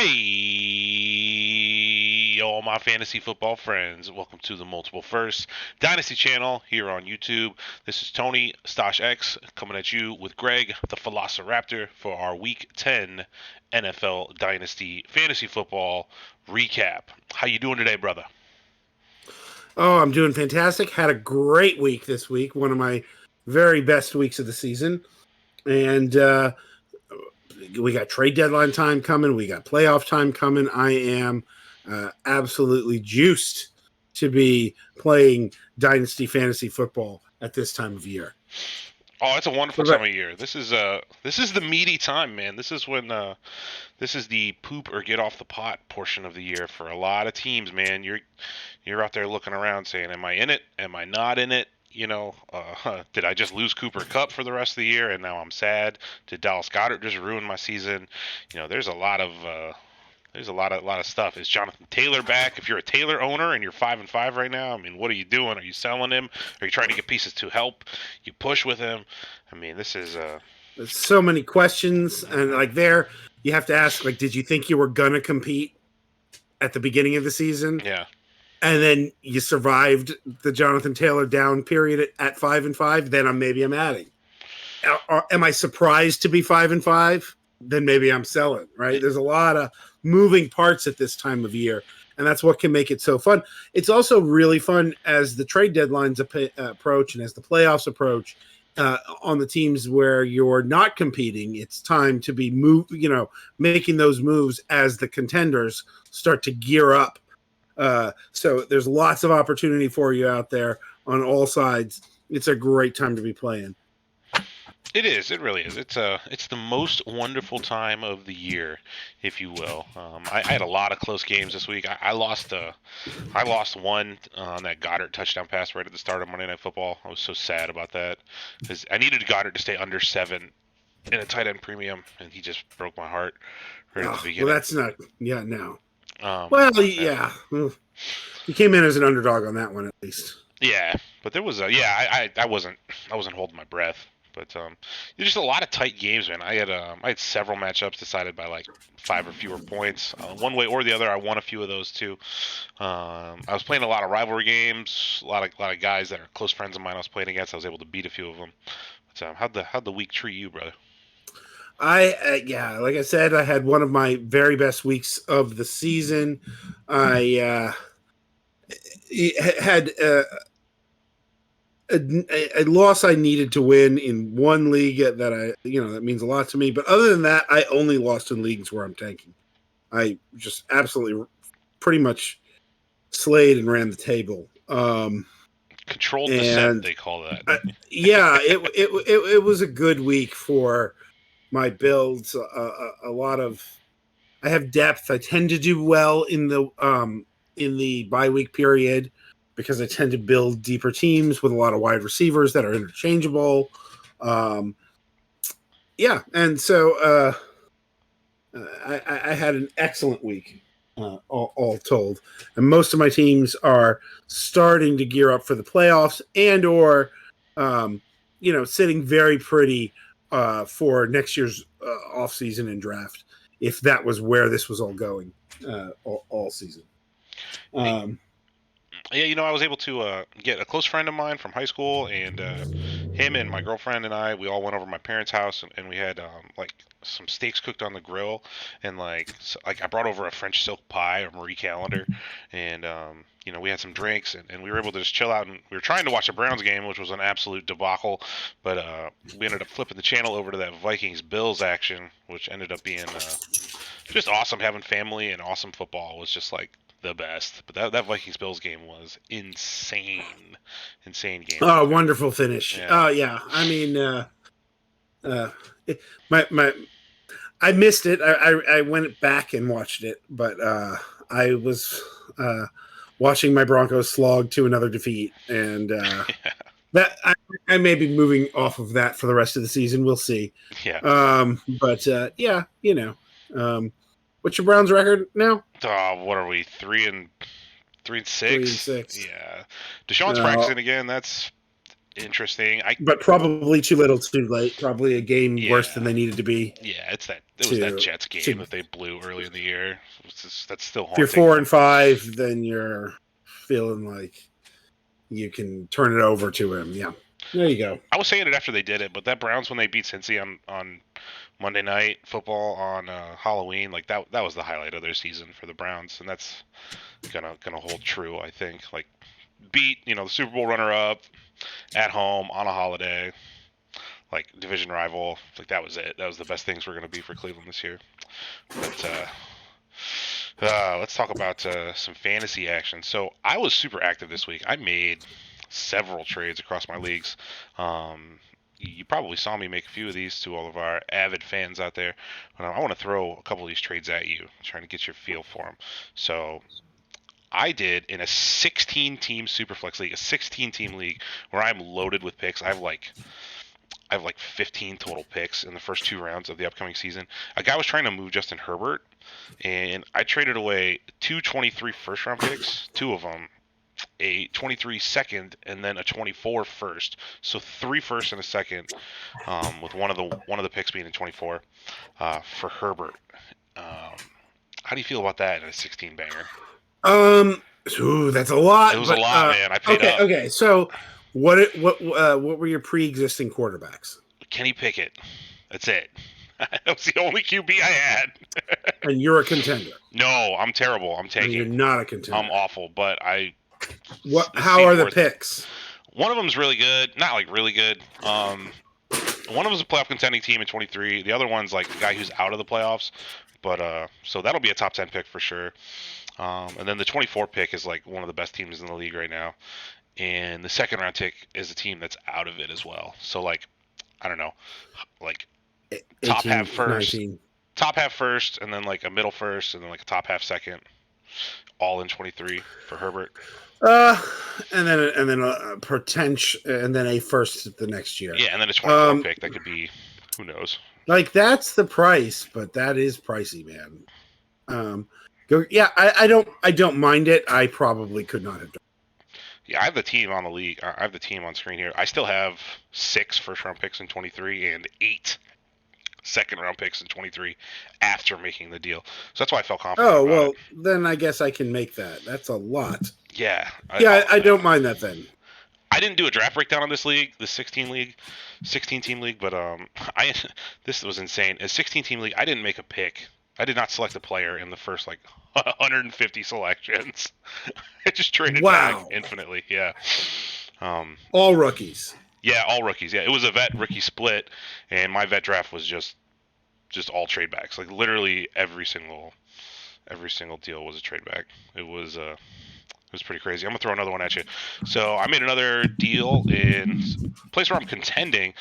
Hey, all my fantasy football friends. Welcome to the Multiple First Dynasty channel here on YouTube. This is Tony Stosh X coming at you with Greg, the Velociraptor, for our Week 10 NFL Dynasty Fantasy Football recap. How you doing today, brother? Oh, I'm doing fantastic. Had a great week this week, one of my very best weeks of the season. And we got trade deadline time coming. We got playoff time coming. I am absolutely juiced to be playing Dynasty Fantasy Football at this time of year. Oh, it's a wonderful time of year. This is the meaty time, man. This is when this is the poop or get off the pot portion of the year for a lot of teams, man. You're out there looking around saying, "Am I in it? Am I not in it?" Did I just lose Cooper Kupp for the rest of the year and now I'm sad? Did Dallas Goedert just ruin my season? There's a lot of stuff. Is Jonathan Taylor back? If you're a Taylor owner and you're 5-5 right now, I mean, what are you doing? Are you selling him? Are you trying to get pieces to help you push with him? I mean, this is There's so many questions, and you have to ask, did you think you were gonna compete at the beginning of the season? Yeah. And then you survived the Jonathan Taylor down period at 5-5. Then I'm adding. Am I surprised to be 5-5? Then maybe I'm selling. Right? There's a lot of moving parts at this time of year, and that's what can make it so fun. It's also really fun as the trade deadlines approach and as the playoffs approach. On the teams where you're not competing, it's time to be making those moves as the contenders start to gear up. So there's lots of opportunity for you out there on all sides. It's a great time to be playing. It is. It really is. It's the most wonderful time of the year, if you will. I had a lot of close games this week. I lost one on that Goedert touchdown pass right at the start of Monday Night Football. I was so sad about that because I needed Goedert to stay under 7 in a tight end premium, and he just broke my heart right at the beginning. Well, that's not. Yeah, no. Yeah. He came in as an underdog on that one, at least. Yeah, but there was I wasn't holding my breath. But there's just a lot of tight games, man. I had several matchups decided by like 5 or fewer points, one way or the other. I won a few of those too. I was playing a lot of rivalry games, a lot of guys that are close friends of mine. I was playing against. I was able to beat a few of them. But how'd the week treat you, brother? Like I said, I had one of my very best weeks of the season. I had a loss I needed to win in one league that that means a lot to me. But other than that, I only lost in leagues where I'm tanking. I just absolutely pretty much slayed and ran the table. Controlled descent, they call that. It was a good week for my builds. A lot of I have depth. I tend to do well in the bye week period, because I tend to build deeper teams with a lot of wide receivers that are interchangeable. And so I had an excellent week, all told. And most of my teams are starting to gear up for the playoffs and or, sitting very pretty for next year's offseason and draft, if that was where this was all going all season. Yeah, I was able to get a close friend of mine from high school, and him and my girlfriend and I, we all went over to my parents' house, and we had some steaks cooked on the grill, and I brought over a French silk pie or Marie Callender, and we had some drinks, and we were able to just chill out, and we were trying to watch a Browns game, which was an absolute debacle, but we ended up flipping the channel over to that Vikings-Bills action, which ended up being just awesome. Having family and awesome football was just the best. But that Vikings-Bills game was insane game. Oh, wonderful finish. Yeah. Yeah. I mean, I missed it. I went back and watched it, but I was watching my Broncos slog to another defeat, and that I may be moving off of that for the rest of the season. We'll see. Yeah. What's your Browns record now? What are we? 3-6? 3-6. Yeah. Deshaun's practicing again. That's interesting. But probably too little, too late. Probably a game worse Yeah. than they needed to be. Yeah, it was that Jets game that they blew early in the year. That's still If you're haunting. 4-5, then you're feeling like you can turn it over to him. Yeah, there you go. I was saying it after they did it, but that Browns when they beat Cincy on Monday Night Football on Halloween, like that was the highlight of their season for the Browns, and that's gonna hold true. I think like beat the Super Bowl runner-up at home on a holiday, like division rival. Like that was it. That was the best things were gonna be for Cleveland this year. But let's talk about some fantasy action. So I was super active this week. I made several trades across my leagues. You probably saw me make a few of these to all of our avid fans out there. I want to throw a couple of these trades at you, trying to get your feel for them. So I did in a 16-team Superflex league, a 16-team league where I'm loaded with picks. I have like 15 total picks in the first 2 rounds of the upcoming season. A guy was trying to move Justin Herbert, and I traded away 2 23 first-round picks, 2 of them, a 23 second, and then a 24 first. So 3 firsts and a second, with one of the picks being in 24 for Herbert. How do you feel about that in a 16 banger? That's a lot. It was a lot, man. I paid up. Okay. So, what were your pre-existing quarterbacks? Kenny Pickett. That's it. That was the only QB I had. And you're a contender. No, I'm terrible. I'm taking. And you're not a contender. I'm awful, but I. How are the picks? One of them's really good. Not like really good. One of them's a playoff contending team in 23. The other one's like the guy who's out of the playoffs. But so that'll be a top 10 pick for sure. And then the 24 pick is like one of the best teams in the league right now. And the second round pick is a team that's out of it as well. So like, I don't know, like 18, top half first, 19. top half first, and then like a middle first, and then like a top half second, all in 23 for Herbert. And then a potential, and then a first the next year. Yeah, and then a 24 pick that could be, who knows? Like that's the price, but that is pricey, man. Yeah, I don't mind it. I probably could not have done. Yeah, I have the team on the league. I have the team on screen here. I still have 6 first-round picks in 23 and 8 second-round picks in 23 after making the deal. So that's why I felt confident. Oh, well, then I guess I can make that. That's a lot. Yeah. I don't mind that then. I didn't do a draft breakdown on this league, the 16-team league, but this was insane. A 16-team league, I didn't make a pick. I did not select a player in the first 150 selections. I just traded back infinitely. Yeah. All rookies. Yeah, all rookies. Yeah, it was a vet rookie split, and my vet draft was just all trade backs. Like literally every single deal was a trade back. It was pretty crazy. I'm gonna throw another one at you. So I made another deal in a place where I'm contending.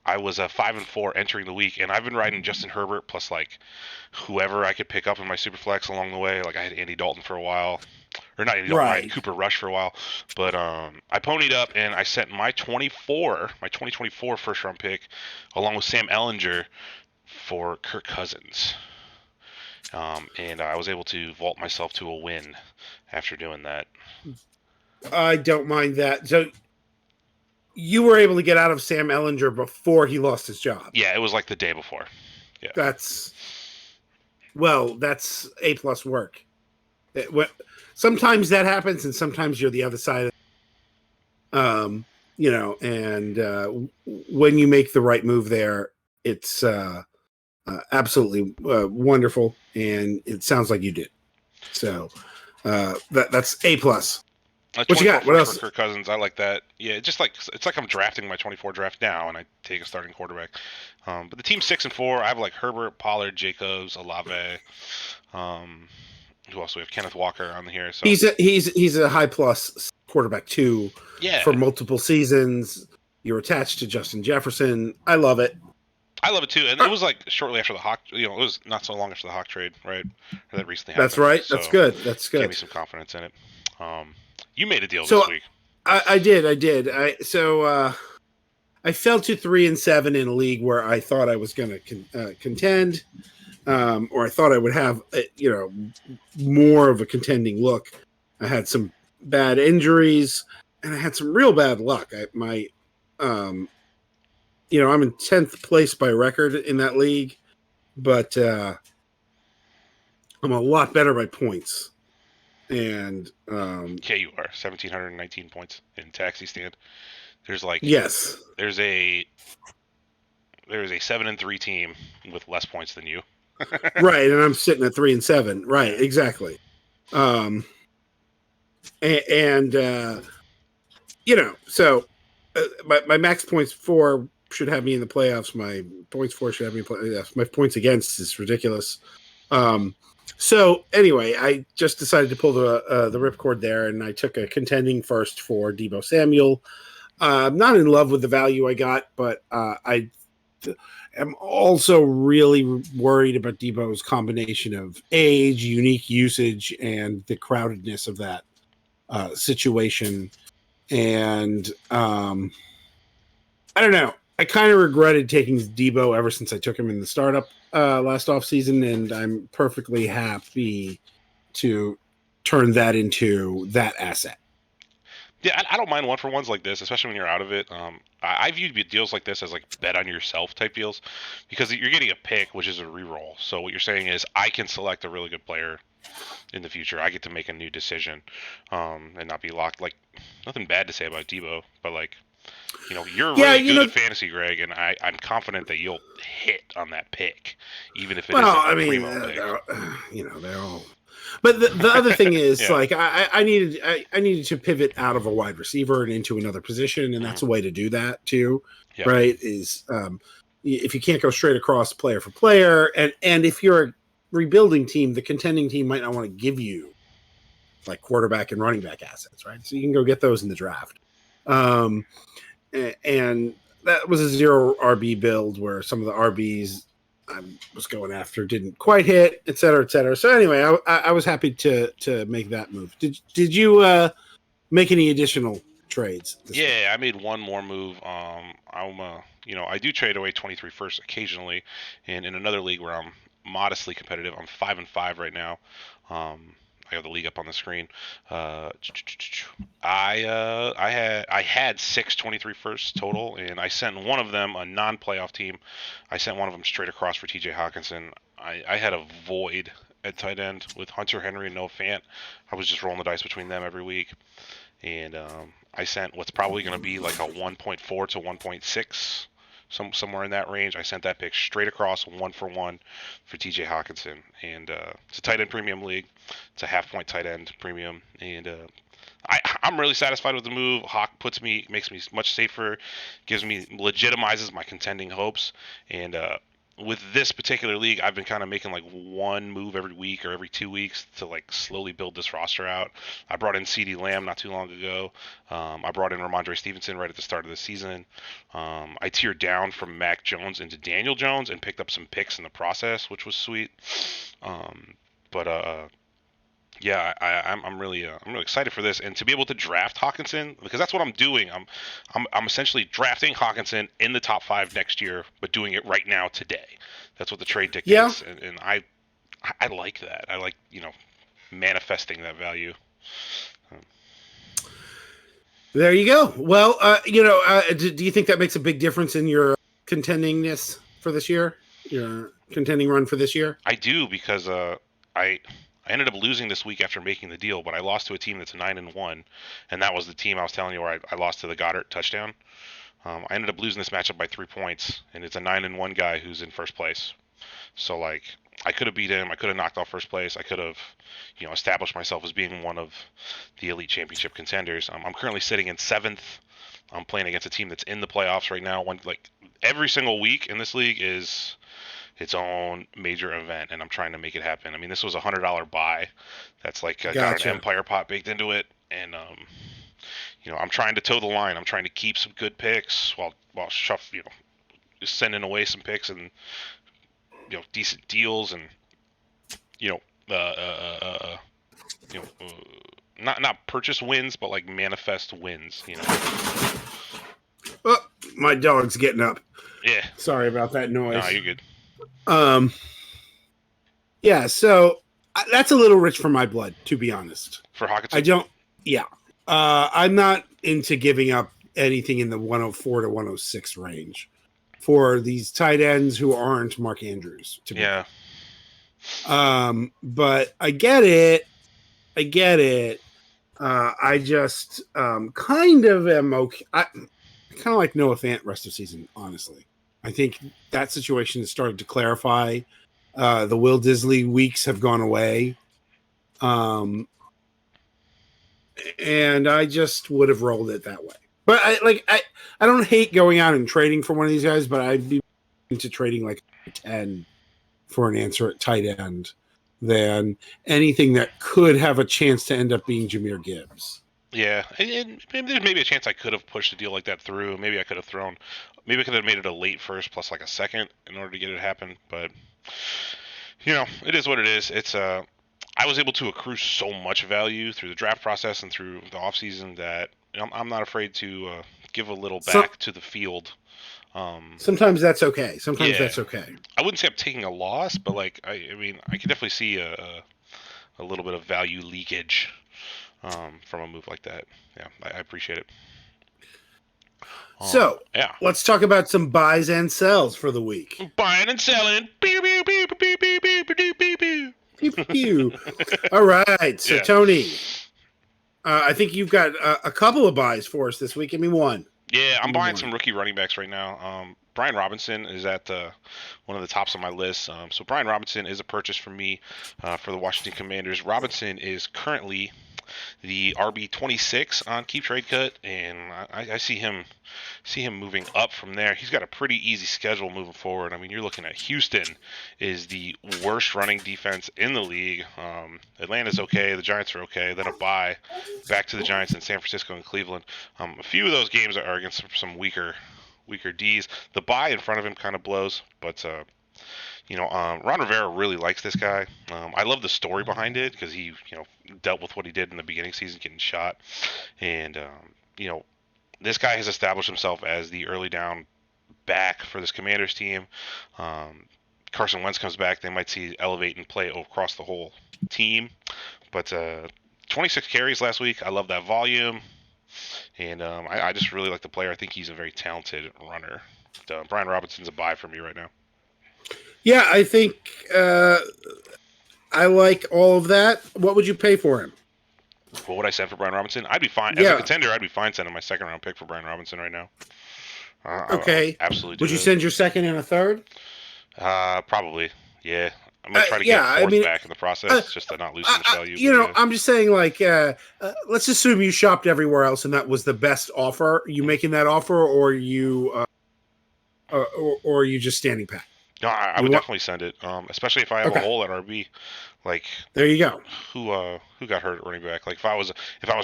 I was a 5-4 entering the week, and I've been riding Justin Herbert plus whoever I could pick up in my Superflex along the way. Like I had Andy Dalton for a while, or not Andy Dalton, I had Cooper Rush for a while. But I ponied up and I sent my 2024 first round pick along with Sam Ehlinger for Kirk Cousins. And I was able to vault myself to a win after doing that. I don't mind that. So you were able to get out of Sam Ehlinger before he lost his job. Yeah, it was like the day before. Yeah, that's A+ work. Sometimes that happens, and sometimes you're the other side. And when you make the right move there, it's absolutely wonderful, and it sounds like you did. So that's A+. What you got? What else? For Kirk Cousins, I like that. Yeah, it's like I'm drafting my 24 draft now, and I take a starting quarterback. But the team's 6-4. I have like Herbert, Pollard, Jacobs, Olave. Who else? We have Kenneth Walker on here. So he's a high plus quarterback too. Yeah. For multiple seasons, you're attached to Justin Jefferson. I love it. I love it too, and it was like shortly after the Hawk. It was not so long after the Hawk trade, right? Or that recently happened. That's right. So That's good. That's good. Gave me some confidence in it. You made a deal this week. I did. I fell to 3-7 in a league where I thought I was going to contend, or I thought I would have more of a contending look. I had some bad injuries, and I had some real bad luck. I'm in 10th place by record in that league, but I'm a lot better by points. And yeah, you are 1,719 points in taxi stand. There's yes, there's a 7-3 team with less points than you. right, and I'm sitting at 3-7. Right, exactly. So my max points for should have me in the playoffs. My points for should have me in playoffs. My points against is ridiculous. So anyway, I just decided to pull the ripcord there, and I took a contending first for Deebo Samuel. I'm not in love with the value I got, but I am also really worried about Deebo's combination of age, unique usage, and the crowdedness of that situation. And I don't know. I kind of regretted taking Deebo ever since I took him in the startup last offseason, and I'm perfectly happy to turn that into that asset. Yeah, I don't mind 1-for-1s like this, especially when you're out of it. I view deals like this as like bet on yourself type deals, because you're getting a pick, which is a reroll. So what you're saying is, I can select a really good player in the future. I get to make a new decision, and not be locked. Like, nothing bad to say about Deebo, but like, you're really good at fantasy, Greg, and I'm confident that you'll hit on that pick, even if it isn't a primo pick. They're all. But the other thing is, yeah. Like, I needed to pivot out of a wide receiver and into another position, and that's a way to do that too, yep. Right? Is if you can't go straight across player for player, and if you're a rebuilding team, the contending team might not want to give you like quarterback and running back assets, right? So you can go get those in the draft. And that was a 0 RB build where some of the RBs I was going after didn't quite hit, et cetera, et cetera. So anyway, I was happy to make that move. Did you make any additional trades? Yeah, I made one more move. I do trade away 23 first occasionally, and in another league where I'm modestly competitive, I'm 5-5 right now. I have the league up on the screen. I had 6 23 firsts total, and I sent one of them, a non-playoff team. I sent one of them straight across for TJ Hockenson. I had a void at tight end with Hunter Henry and Noah Fant. I was just rolling the dice between them every week, and I sent what's probably going to be like a 1.4 to 1.6. Somewhere in that range. I sent that pick straight across 1-for-1 for TJ Hockenson, and it's a tight end premium league. It's a half-point tight end premium, and I'm really satisfied with the move. Hawk makes me much safer, legitimizes my contending hopes, and with this particular league, I've been kind of making like one move every week or every 2 weeks to like slowly build this roster out. I brought in CeeDee Lamb not too long ago. I brought in Rhamondre Stevenson right at the start of the season. I tiered down from Mac Jones into Daniel Jones and picked up some picks in the process, which was sweet. Yeah, I'm really excited for this, and to be able to draft Hockenson, because that's what I'm doing. I'm essentially drafting Hockenson in the top 5 next year, but doing it right now today. That's what the trade dictates, and I like that. I like manifesting that value. There you go. Well, do you think that makes a big difference in your contendingness for this year? Your contending run for this year? I do, because I ended up losing this week after making the deal, but I lost to a team that's 9-1, and that was the team I was telling you where I lost to the Goedert touchdown. I ended up losing this matchup by 3 points, and it's a 9-1 guy who's in first place. So like, I could have beat him. I could have knocked off first place. I could have, established myself as being one of the elite championship contenders. I'm currently sitting in 7th. I'm playing against a team that's in the playoffs right now. Every single week in this league is its own major event, and I'm trying to make it happen. I mean, this was a $100 buy. That's like got an Empire pot baked into it, and I'm trying to toe the line. I'm trying to keep some good picks while just sending away some picks and decent deals, and not purchase wins, but like manifest wins. Oh, my dog's getting up. Yeah. Sorry about that noise. No, you're good. Yeah, so that's a little rich for my blood, to be honest. For Hockenson? I don't. Yeah. I'm not into giving up anything in the 104 to 106 range for these tight ends who aren't Mark Andrews. Yeah. But I get it. I just kind of am okay. I kind of like Noah Fant rest of season, honestly. I think that situation has started to clarify. The Will Disley weeks have gone away. And I just would have rolled it that way. But I don't hate going out and trading for one of these guys, but I'd be into trading like 10 for an answer at tight end than anything that could have a chance to end up being Jahmyr Gibbs. Yeah, and there's maybe a chance I could have pushed a deal like that through. Maybe I could have made it a late first plus like a second in order to get it to happen. But it is what it is. It's I was able to accrue so much value through the draft process and through the offseason that I'm not afraid to give a little back to the field. Sometimes that's okay. That's okay. I wouldn't say I'm taking a loss, but like I can definitely see a little bit of value leakage from a move like that. Yeah, I appreciate it. So let's talk about some buys and sells for the week. Buying and selling. All right, so Tony, I think you've got a couple of buys for us this week. Give me one. Yeah, I'm buying some rookie running backs right now. Brian Robinson is at one of the tops of my list. So Brian Robinson is a purchase for me for the Washington Commanders. Robinson is currently the RB26 on Keep Trade Cut, and I see him moving up from there. He's got a pretty easy schedule moving forward. I mean, you're looking at Houston is the worst running defense in the league. Atlanta's okay. The Giants are okay. Then a bye back to the Giants in San Francisco and Cleveland. A few of those games are against some weaker Ds. The bye in front of him kind of blows, but Ron Rivera really likes this guy. I love the story behind it because he, dealt with what he did in the beginning season, getting shot, and this guy has established himself as the early down back for this Commanders team. Carson Wentz comes back, they might see elevate and play across the whole team. But 26 carries last week. I love that volume, and I just really like the player. I think he's a very talented runner. Brian Robinson's a buy for me right now. Yeah, I think I like all of that. What would you pay for him? What would I send for Brian Robinson? I'd be fine. As a contender, I'd be fine sending my second round pick for Brian Robinson right now. Okay. Absolutely. Would you send your second and a third? Probably. Yeah. I'm going to try to get fourth back in the process just to not lose too much value. I'm just saying, like, let's assume you shopped everywhere else and that was the best offer. You making that offer, or you just standing pat? No, I would definitely send it, especially if I have a hole at RB. Like, there you go. Who got hurt at running back? Like, if I was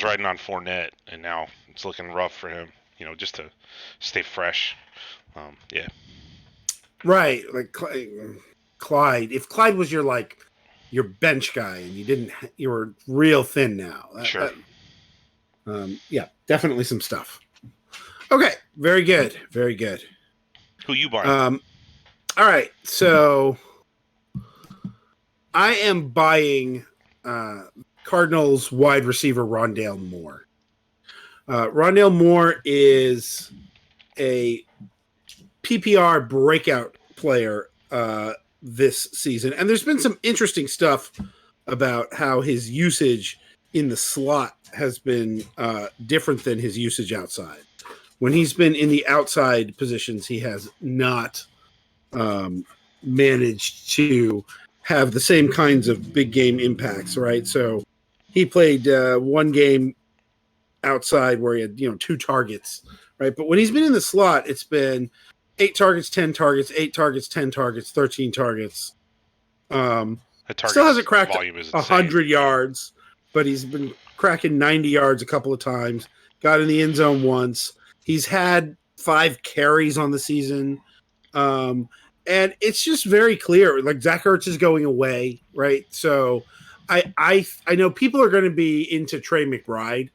riding on Fournette and now it's looking rough for him, just to stay fresh. Yeah. Right, like Clyde. If Clyde was your bench guy and you were real thin now. Sure. Yeah, definitely some stuff. Okay, very good, very good. Who you buying? All right, so I am buying Cardinals wide receiver Rondale Moore. Rondale Moore is a PPR breakout player this season, and there's been some interesting stuff about how his usage in the slot has been different than his usage outside. When he's been in the outside positions, he has not managed to have the same kinds of big game impacts, right? So he played one game outside where he had 2 targets, right? But when he's been in the slot, it's been 8 targets, 10 targets, 8 targets, 10 targets, 13 targets. Still hasn't cracked 100 yards, but he's been cracking 90 yards a couple of times. Got in the end zone once. He's had 5 carries on the season. And it's just very clear, like Zach Ertz is going away, right? So I know people are going to be into Trey McBride,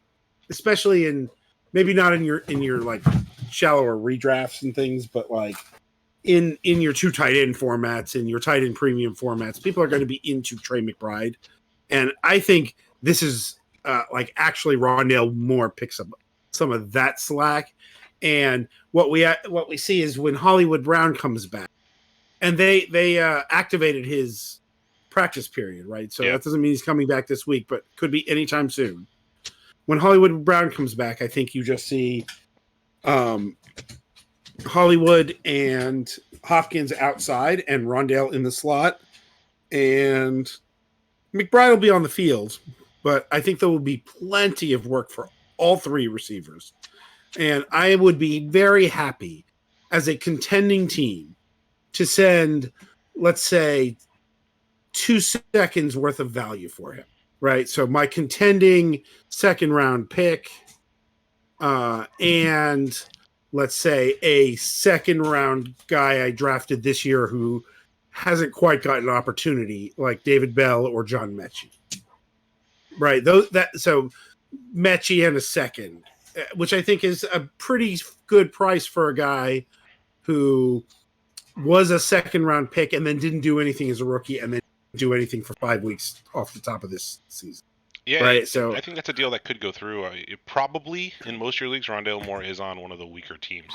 especially maybe not in your like shallower redrafts and things, but like in your 2 tight end formats and your tight end premium formats, people are going to be into Trey McBride. And I think this is actually Rondale Moore picks up some of that slack. And what we see is when Hollywood Brown comes back, and they activated his practice period, right? So that doesn't mean he's coming back this week, but could be anytime soon. When Hollywood Brown comes back, I think you just see Hollywood and Hopkins outside and Rondale in the slot, and McBride will be on the field, but I think there will be plenty of work for all three receivers. And I would be very happy as a contending team to send, let's say, 2 seconds worth of value for him, right? So my contending second round pick and let's say a second round guy I drafted this year who hasn't quite gotten an opportunity, like David Bell or John Mechie. Right. So Mechie and a second, which I think is a pretty good price for a guy who was a second round pick and then didn't do anything as a rookie and then didn't do anything for 5 weeks off the top of this season. Yeah, right. So I think that's a deal that could go through. Probably in most of your leagues, Rondale Moore is on one of the weaker teams,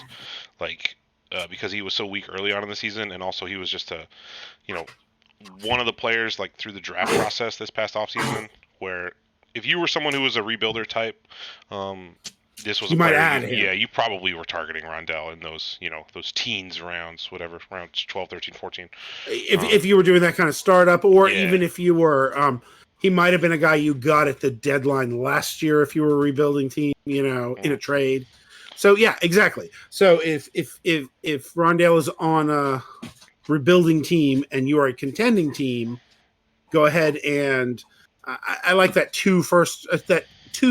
because he was so weak early on in the season, and also he was just one of the players like through the draft process this past offseason where if you were someone who was a rebuilder type, this was you might add him. Yeah, you probably were targeting Rondale in those teens rounds, whatever, rounds 12, 13, 14. If you were doing that kind of startup, or even if you were, he might have been a guy you got at the deadline last year if you were a rebuilding team, in a trade. So yeah, exactly. So if Rondale is on a rebuilding team and you are a contending team, go ahead and I like that 2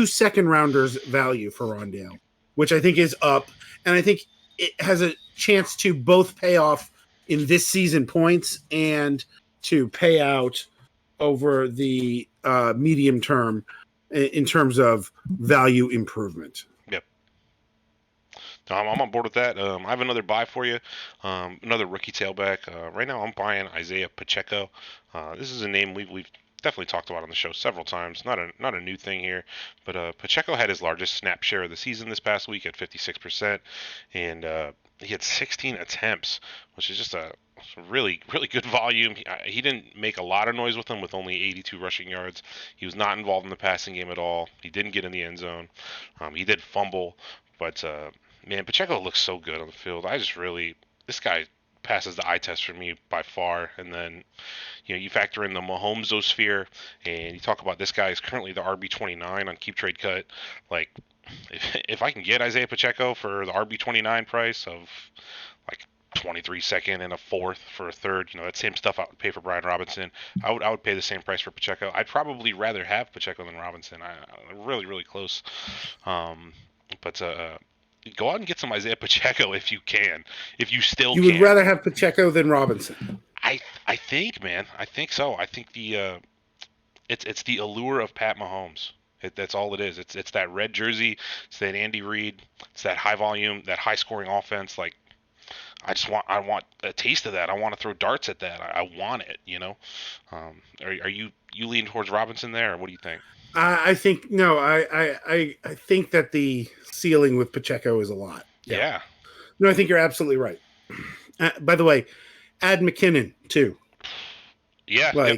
second rounders value for Rondale, which I think is up, and I think it has a chance to both pay off in this season points and to pay out over the medium term in terms of value improvement. Yep. I'm on board with that. I have another buy for you, another rookie tailback. Right now I'm buying Isaiah Pacheco. This is a name we've definitely talked about on the show several times. Not a new thing here, but Pacheco had his largest snap share of the season this past week at 56%, and he had 16 attempts, which is just a really, really good volume. He didn't make a lot of noise with them with only 82 rushing yards. He was not involved in the passing game at all. He didn't get in the end zone. He did fumble, but man, Pacheco looks so good on the field. This guy passes the eye test for me by far. And then, you factor in the Mahomes-osphere, and you talk about this guy is currently the RB29 on Keep Trade Cut. Like, if I can get Isaiah Pacheco for the RB29 price of like 23 second and a fourth for a third, that same stuff I would pay for Brian Robinson. I would pay the same price for Pacheco. I'd probably rather have Pacheco than Robinson. I'm really, really close. But go out and get some Isaiah Pacheco if you can. If you still can. You would rather have Pacheco than Robinson? I think, man. I think so. I think it's the allure of Pat Mahomes. That's all it is. It's that red jersey. It's that Andy Reid. It's that high volume, that high scoring offense. Like, I want a taste of that. I want to throw darts at that. I want it. Are you lean towards Robinson there, or what do you think? I think no. I think that the ceiling with Pacheco is a lot. Yeah. No, I think you're absolutely right. By the way, add McKinnon too. Yeah.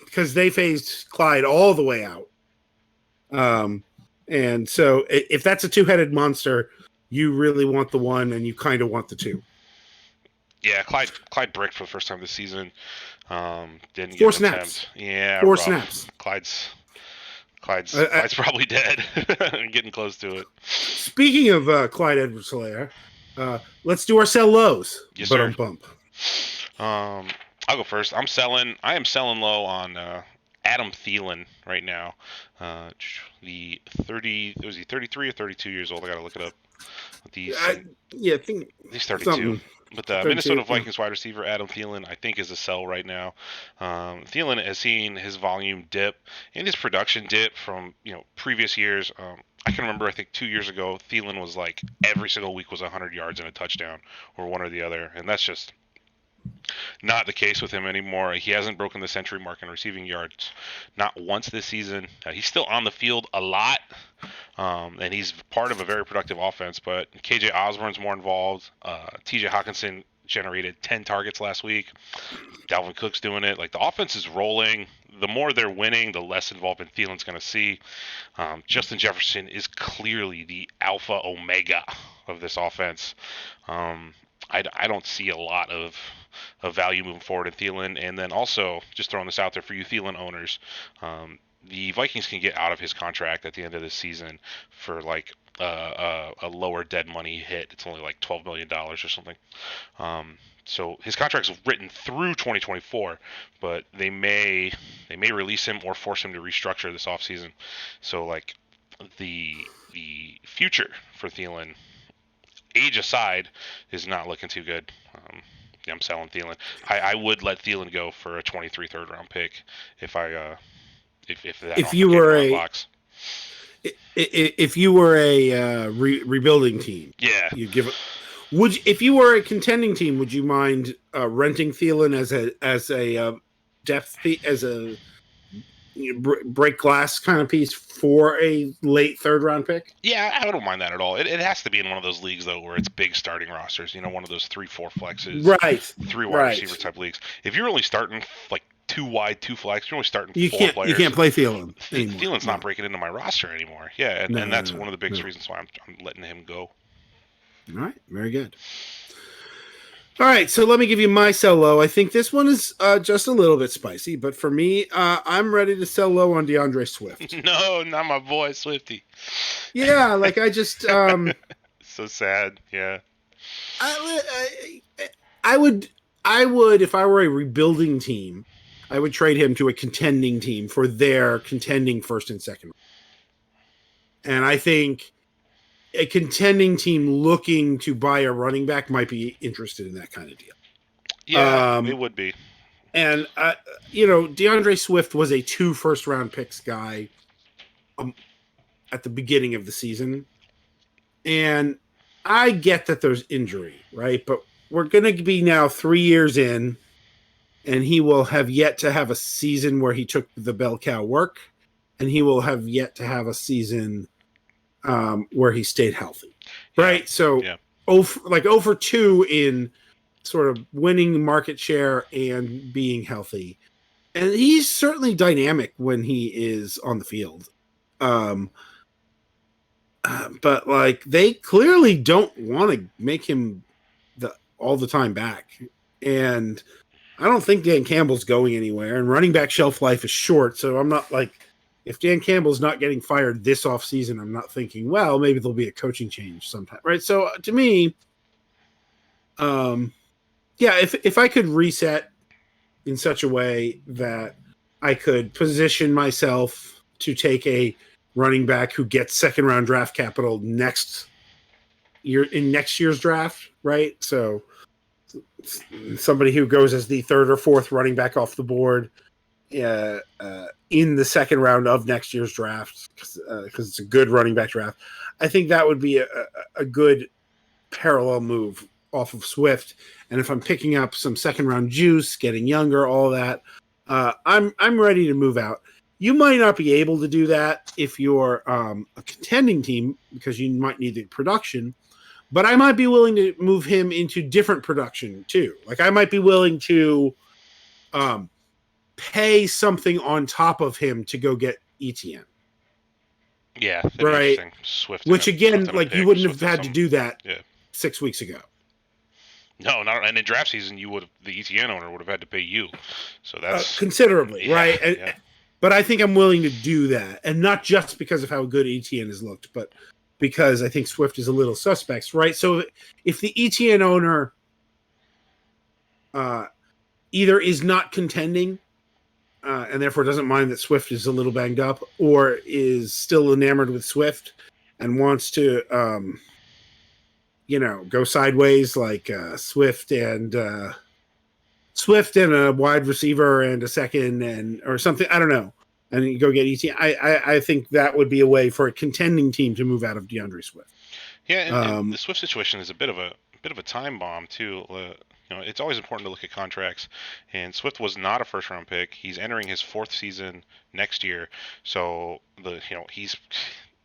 Because they phased Clyde all the way out. And so if that's a 2-headed monster, you really want the one, and you kind of want the two. Yeah, Clyde bricked for the first time this season. Didn't get 4 snaps. Attempt. Yeah, 4 rough. snaps. Clyde's probably dead. Getting close to it. Speaking of Clyde Edwards-Helaire, let's do our sell lows. Yes, sir. Bump. I'll go first. I am selling low on Adam Thielen right now. Was he 33 or 32 years old? I gotta look it up. I think he's 32. Something. But the Minnesota Vikings wide receiver Adam Thielen, I think, is a sell right now. Thielen has seen his volume dip and his production dip from previous years. I can remember, I think 2 years ago, Thielen was like every single week was 100 yards and a touchdown, or one or the other, and that's not the case with him anymore. He hasn't broken the century mark in receiving yards, not once this season. He's still on the field a lot, and he's part of a very productive offense. But KJ Osborne's more involved. TJ Hockenson generated 10 targets last week. Dalvin Cook's doing it. Like, the offense is rolling. The more they're winning, the less involvement Thielen's going to see. Justin Jefferson is clearly the alpha omega of this offense. I don't see a lot of value moving forward in Thielen. And then also, just throwing this out there for you Thielen owners, the Vikings can get out of his contract at the end of this season for like a lower dead money hit. It's only like $12 million or something. So his contract's written through 2024, but they may release him or force him to restructure this offseason. So like the future for Thielen, age aside, is not looking too good. I'm selling Thielen. I would let Thielen go for a 23 third round pick if you were a rebuilding team. Yeah, you give it. If you were a contending team, would you mind renting Thielen as a depth as a break glass kind of piece for a late third round pick? Yeah, I don't mind that at all. It has to be in one of those leagues though where it's big starting rosters. One of those 3-4 flexes, right? 3 wide receiver type leagues. If you're only starting like 2 wide, 2 flex, you're only starting 4 players. You can't play Thielen anymore. Thielen's not breaking into my roster anymore. Yeah, and that's one of the biggest reasons why I'm letting him go. All right, very good. All right, so let me give you my sell low. I think this one is just a little bit spicy, but for me, I'm ready to sell low on DeAndre Swift. No, not my boy Swifty. Yeah, like I just so sad. Yeah, I would if I were a rebuilding team, I would trade him to a contending team for their contending first and second. And I think a contending team looking to buy a running back might be interested in that kind of deal. Yeah, it would be. And, DeAndre Swift was a 2 first-round picks guy at the beginning of the season. And I get that there's injury, right? But we're going to be now 3 years in, and he will have yet to have a season where he took the bell cow work, and he will have yet to have a season where he stayed healthy, right? So, 0 for 2 in sort of winning market share and being healthy, and he's certainly dynamic when he is on the field. But like they clearly don't want to make him all the time back, and I don't think Dan Campbell's going anywhere. And running back shelf life is short, so I'm not like. If Dan Campbell's not getting fired this offseason, I'm not thinking, well, maybe there'll be a coaching change sometime, right? So to me, if I could reset in such a way that I could position myself to take a running back who gets second-round draft capital next year's draft, right? So somebody who goes as the 3rd or 4th running back off the board, in the second round of next year's draft because it's a good running back draft. I think that would be a good parallel move off of Swift. And if I'm picking up some second round juice, getting younger, all that, I'm ready to move out. You might not be able to do that if you're a contending team because you might need the production, but I might be willing to move him into different production too. Like I might be willing to pay something on top of him to go get ETN. Yeah, right. Swift, which again, like you wouldn't have had to do that 6 weeks ago. No, not. And in draft season, the ETN owner would have had to pay you. So that's considerably, right? And, but I think I'm willing to do that, and not just because of how good ETN has looked, but because I think Swift is a little suspect, right? So if the ETN owner either is not contending. And therefore doesn't mind that Swift is a little banged up, or is still enamored with Swift and wants to, go sideways like Swift and a wide receiver and a second or something. I don't know. And you go get ET. I think that would be a way for a contending team to move out of DeAndre Swift. Yeah, and the Swift situation is a bit of a time bomb too. it's always important to look at contracts. And Swift was not a first round pick. He's entering his 4th season next year. So he's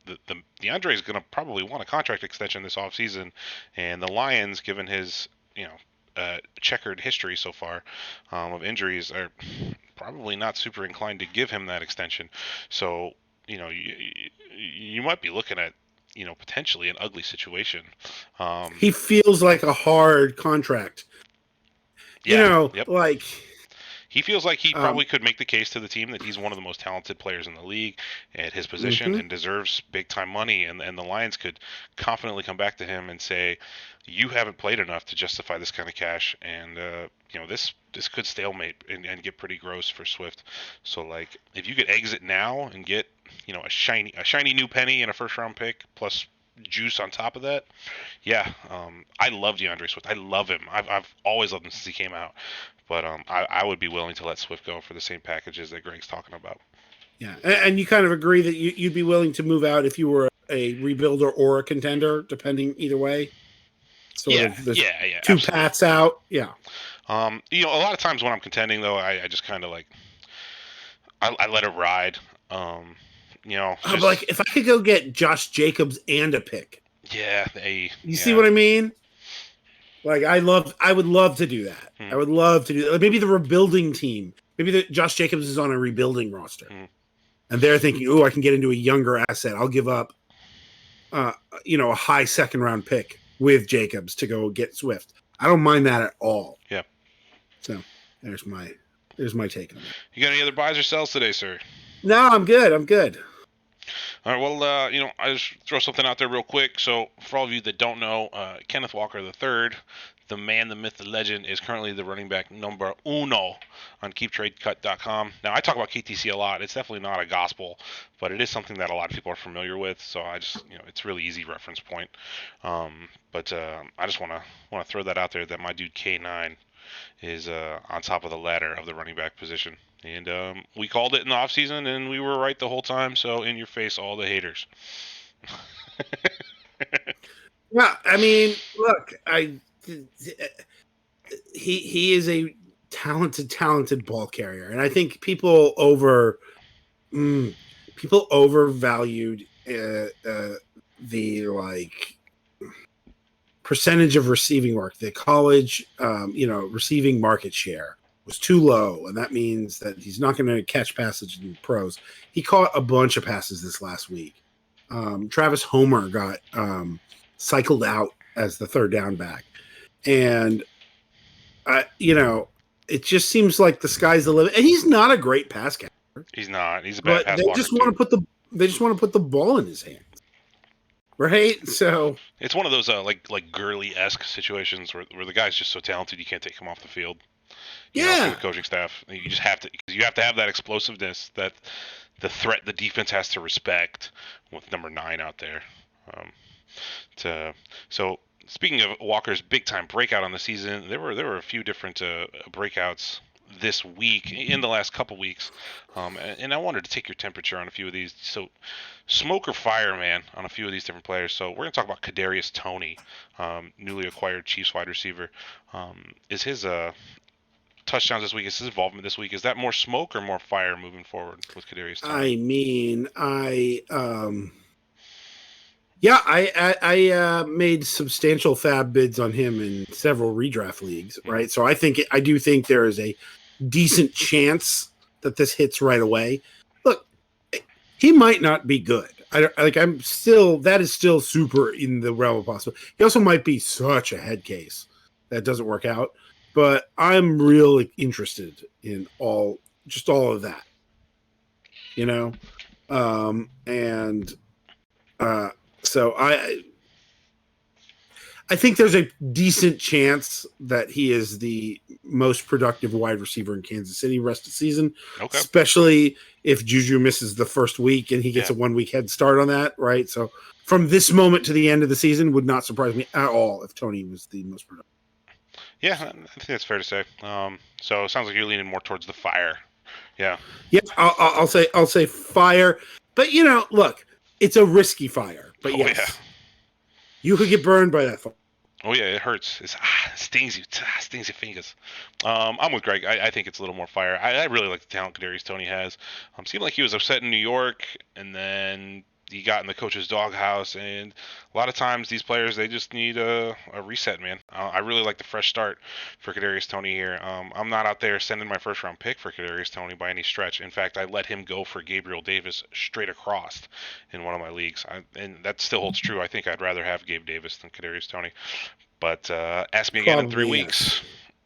the DeAndre is going to probably want a contract extension this offseason, and the Lions, given his checkered history so far of injuries, are probably not super inclined to give him that extension. So you might be looking at potentially an ugly situation. He feels like a hard contract. Yep. Like he feels like he probably could make the case to the team that he's one of the most talented players in the league at his position and deserves big time money. And the Lions could confidently come back to him and say, you haven't played enough to justify this kind of cash. And, this could stalemate and get pretty gross for Swift. So, like, if you could exit now and get, a shiny new penny and a first round pick plus juice on top of that, I love DeAndre Swift. I love him. I've always loved him since he came out. But I would be willing to let Swift go for the same packages that Greg's talking about. Yeah, and you kind of agree that you'd be willing to move out if you were a rebuilder or a contender, depending either way. Yeah, two absolutely. Pats out. Yeah. A lot of times when I'm contending, though, I just kind of like I let it ride. Like if I could go get Josh Jacobs and a pick. Yeah, you see what I mean? Like I would love to do that. I would love to do that. Maybe the rebuilding team. Maybe Josh Jacobs is on a rebuilding roster, and they're thinking, "Oh, I can get into a younger asset. I'll give up, a high 2nd round pick with Jacobs to go get Swift." I don't mind that at all. Yeah. So there's my take on it. You got any other buys or sells today, sir? No, I'm good. All right, well, I just throw something out there real quick. So, for all of you that don't know, Kenneth Walker III, the man, the myth, the legend, is currently the running back number uno on KeepTradeCut.com. Now, I talk about KTC a lot. It's definitely not a gospel, but it is something that a lot of people are familiar with. So, I just, it's a really easy reference point. But I just want to throw that out there that my dude K9 is on top of the ladder of the running back position. And we called it in the offseason, and we were right the whole time. So in your face, all the haters. Well, I mean, look, he is a talented ball carrier, and I think people overvalued the percentage of receiving work. The college, receiving market share was too low, and that means that he's not going to catch passes in pros. He caught a bunch of passes this last week. Travis Homer got cycled out as the 3rd down back, and it just seems like the sky's the limit. And he's not a great pass catcher. He's not. He's a bad pass blocker. They just want to put the ball in his hands, right? So it's one of those like Gurley-esque situations where the guy's just so talented you can't take him off the field. For the coaching staff, you just have to, because you have to have that explosiveness that the threat the defense has to respect with number 9 out there. So speaking of Walker's big time breakout on the season, there were a few different breakouts this week in the last couple weeks, and I wanted to take your temperature on a few of these. So smoke or fire, man, on a few of these different players. So we're going to talk about Kadarius Toney, newly acquired Chiefs wide receiver. Is his touchdowns this week, is his involvement this week, is that more smoke or more fire moving forward with Kadarius Toney? I mean, I made substantial fab bids on him in several redraft leagues, right? So I do think there is a decent chance that this hits right away. Look, he might not be good. That is still super in the realm of possible. He also might be such a head case that doesn't work out. But I'm really interested in all of that, so I think there's a decent chance that he is the most productive wide receiver in Kansas City rest of the season, especially if Juju misses the first week and he gets a 1 week head start on that, right? So from this moment to the end of the season would not surprise me at all if Toney was the most productive. Yeah, I think that's fair to say. So it sounds like you're leaning more towards the fire. Yeah. Yeah, I'll say fire. But look, it's a risky fire. But yes, you could get burned by that fire. Oh yeah, it hurts. It stings you. Stings your fingers. I'm with Greg. I think it's a little more fire. I really like the talent Kadarius Toney has. Seemed like he was upset in New York, and then he got in the coach's doghouse. And a lot of times these players they just need a reset, man. I really like the fresh start for Kadarius Toney here. I'm not out there sending my first round pick for Kadarius Toney by any stretch. In fact, I let him go for Gabriel Davis straight across in one of my leagues, and that still holds true. I think I'd rather have Gabe Davis than Kadarius Toney. But ask me again in 3 weeks. Yes.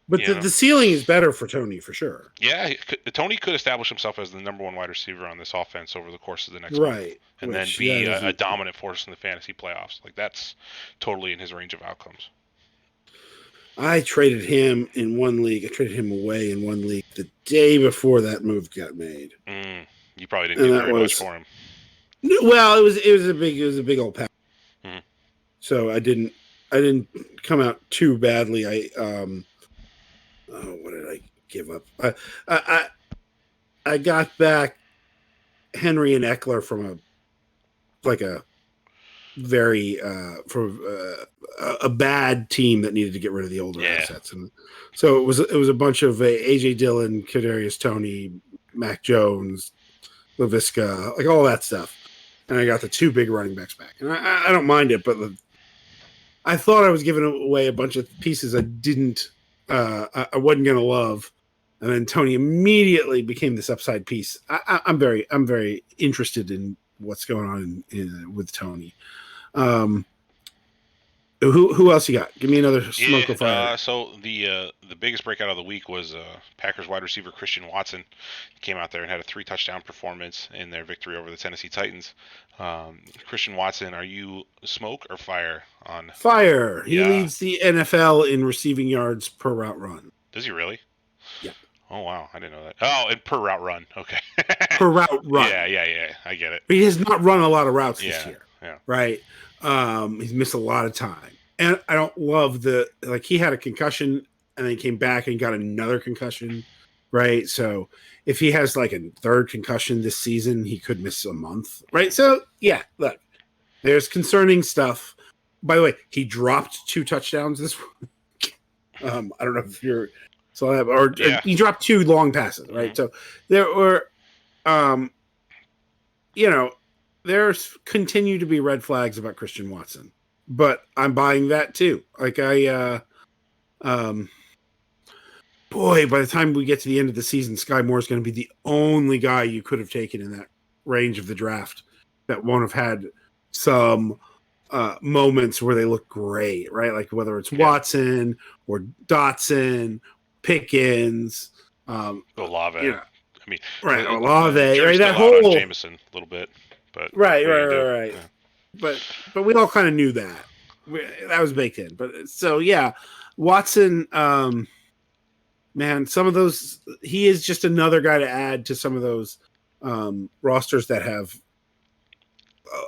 But the ceiling is better for Toney for sure. Yeah, Toney could establish himself as the number one wide receiver on this offense over the course of the next month, and then be a dominant force in the fantasy playoffs. Like that's totally in his range of outcomes. I traded him in one league. I traded him away in one league the day before that move got made. You probably didn't get very much for him. Well, it was a big old pack. Mm-hmm. So I didn't come out too badly. What did I give up? I got back Henry and Eckler from a very a bad team that needed to get rid of the older assets, and so it was a bunch of AJ Dillon, Kadarius Toney, Mac Jones, Laviska, like all that stuff, and I got the two big running backs back, and I don't mind it, but I thought I was giving away a bunch of pieces I didn't. I wasn't gonna love, and then Toney immediately became this upside piece. I'm very interested in what's going on with Toney. Who else you got? Give me another smoke or fire. So the biggest breakout of the week was Packers wide receiver Christian Watson. He came out there and had a 3-touchdown performance in their victory over the Tennessee Titans. Christian Watson, are you smoke or fire on? Fire. He leads the NFL in receiving yards per route run. Does he really? Yeah. Oh wow, I didn't know that. Oh, and per route run. Okay. Per route run. Yeah. I get it. But he has not run a lot of routes this year. Yeah. Right. He's missed a lot of time. And I don't love he had a concussion and then came back and got another concussion. Right. So if he has like a third concussion this season, he could miss a month. Right. So yeah, look, there's concerning stuff. By the way, he dropped 2 touchdowns this week. I don't know if you're saw that, or he dropped 2 long passes. Right. So there were, there's continue to be red flags about Christian Watson, but I'm buying that too. Like boy, by the time we get to the end of the season, Sky Moore is going to be the only guy you could have taken in that range of the draft that won't have had some moments where they look great, right? Like whether it's Watson or Dotson, Pickens, Olave. You know, I mean, right, Olave, right? That whole Jameson a little bit, but right. Yeah. But we all kind of knew that that was baked in. But so yeah, Watson, man, some of those he is just another guy to add to some of those rosters that have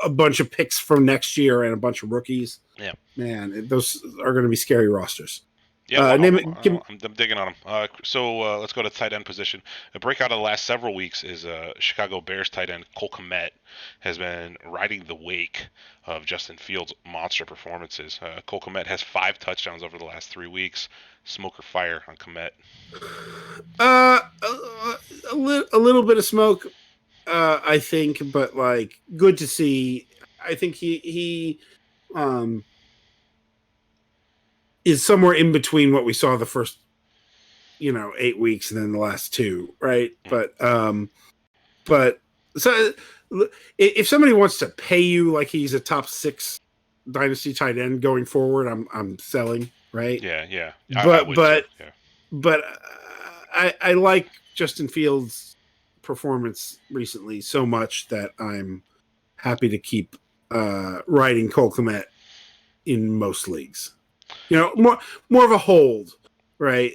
a bunch of picks from next year and a bunch of rookies. Yeah, man, those are going to be scary rosters. Yeah, I'm digging on him. So let's go to tight end position. A breakout of the last several weeks is Chicago Bears tight end Cole Kmet has been riding the wake of Justin Fields' monster performances. Cole Kmet has 5 touchdowns over the last 3 weeks. Smoke or fire on Kmet? A little bit of smoke, I think, but like good to see. I think he is somewhere in between what we saw the first, 8 weeks and then the last 2, right? But so if somebody wants to pay you like he's a top 6 dynasty tight end going forward, I'm selling, right? Yeah. But I like Justin Fields' performance recently so much that I'm happy to keep riding Cole Kmet in most leagues. More of a hold, right?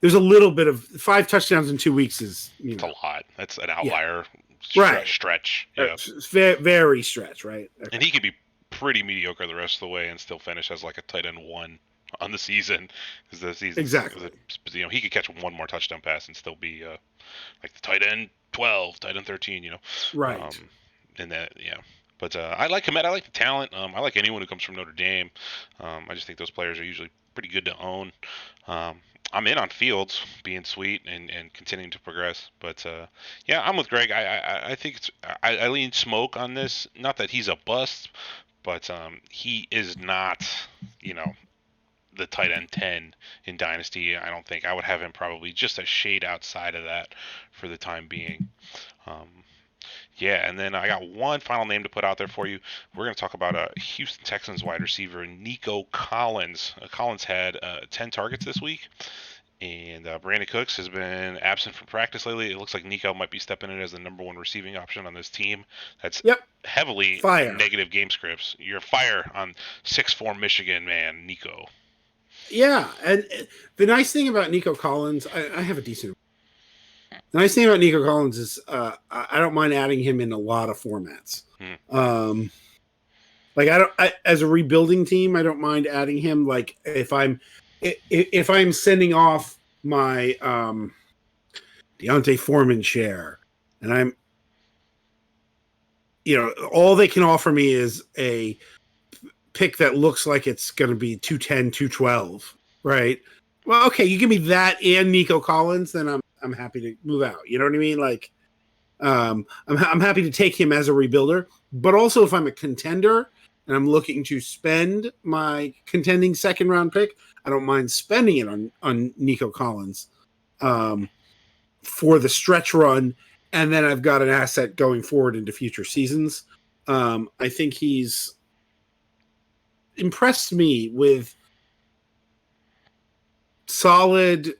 There's a little bit of 5 touchdowns in 2 weeks is it's a lot. That's an outlier stretch. Yeah. It's very, very stretch, right? Okay. And he could be pretty mediocre the rest of the way and still finish as like a tight end 1 on the season. Because the season exactly. He could catch 1 more touchdown pass and still be like the tight end 12, tight end 13. Right. And that But I like Komet. I like the talent. I like anyone who comes from Notre Dame. I just think those players are usually pretty good to own. Um, I'm in on Fields being sweet and continuing to progress. But yeah, I'm with Greg. I think I lean smoke on this. Not that he's a bust, but he is not, you know, the tight end 10 in Dynasty. I don't think I would have him probably just a shade outside of that for the time being. Um, yeah, and then I got one final name to put out there for you. We're going to talk about a Houston Texans wide receiver, Nico Collins. Collins had 10 targets this week, and Brandon Cooks has been absent from practice lately. It looks like Nico might be stepping in as the number one receiving option on this team. That's heavily Fire. negative game scripts. You're fire on 6'4" Michigan man, Nico. Yeah, and the nice thing about Nico Collins, I have a decent. The nice thing about Nico Collins is I don't mind adding him in a lot of formats. Like as a rebuilding team, I don't mind adding him. Like if I'm sending off my Deontay Foreman share, and I'm, all they can offer me is a pick that looks like it's going to be 210, 212, right? Well, okay, you give me that and Nico Collins, then I'm happy to move out. You know what I mean? Like, I'm happy to take him as a rebuilder, but also if I'm a contender and I'm looking to spend my contending second round pick, I don't mind spending it on Nico Collins for the stretch run, and then I've got an asset going forward into future seasons. I think he's impressed me with solid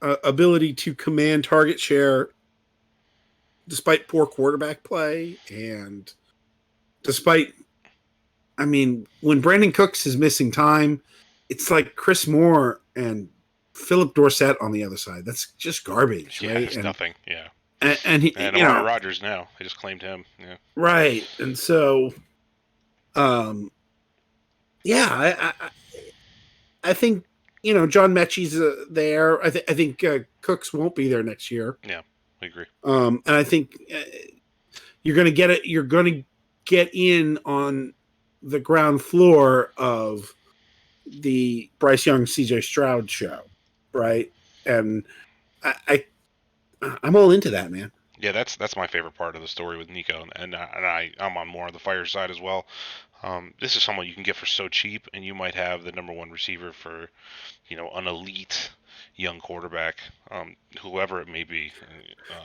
ability to command target share despite poor quarterback play, and despite, when Brandon Cooks is missing time, it's like Chris Moore and Philip Dorsett on the other side. That's just garbage, yeah, right? It's nothing. Yeah. And he, and Amari Rodgers now. They just claimed him. Yeah. Right. And so, yeah, I think, John Mechie's there. I think Cooks won't be there next year. Yeah, I agree. And I think you're going to get it. You're going to get in on the ground floor of the Bryce Young, CJ Stroud show, right? And I'm all into that, man. Yeah, that's my favorite part of the story with Nico, and I'm on more of the fire side as well. This is someone you can get for so cheap, and you might have the number one receiver for, an elite young quarterback, whoever it may be.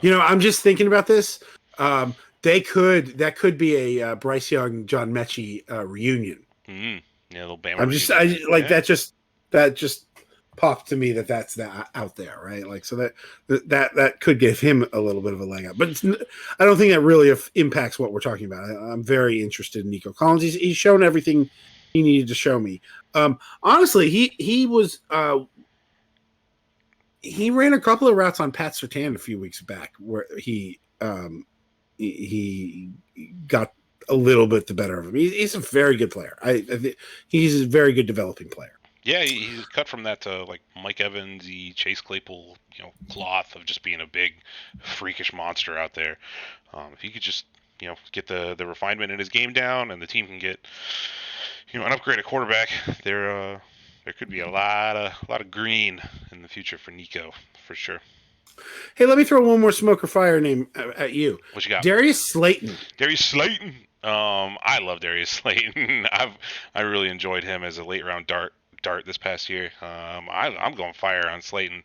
I'm just thinking about this. That could be a Bryce Young, John Mechie reunion. Mm-hmm. Yeah, little Bama. That just popped to me that's out there, right? Like, so that could give him a little bit of a leg up, but I don't think that really impacts what we're talking about. I'm very interested in Nico Collins. He's shown everything he needed to show me. Honestly, he was he ran a couple of routes on Pat Surtain a few weeks back where he got a little bit the better of him. He's a very good player. I think he's a very good developing player. Yeah, he's cut from that to like Mike Evans, Chase Claypool, cloth of just being a big, freakish monster out there. If he could just, get the refinement in his game down, and the team can get, an upgraded quarterback, there could be a lot of green in the future for Nico, for sure. Hey, let me throw one more smoke or fire name at you. What you got? Darius Slayton. Darius Slayton. I love Darius Slayton. I really enjoyed him as a late round dart this past year. I'm going fire on Slayton.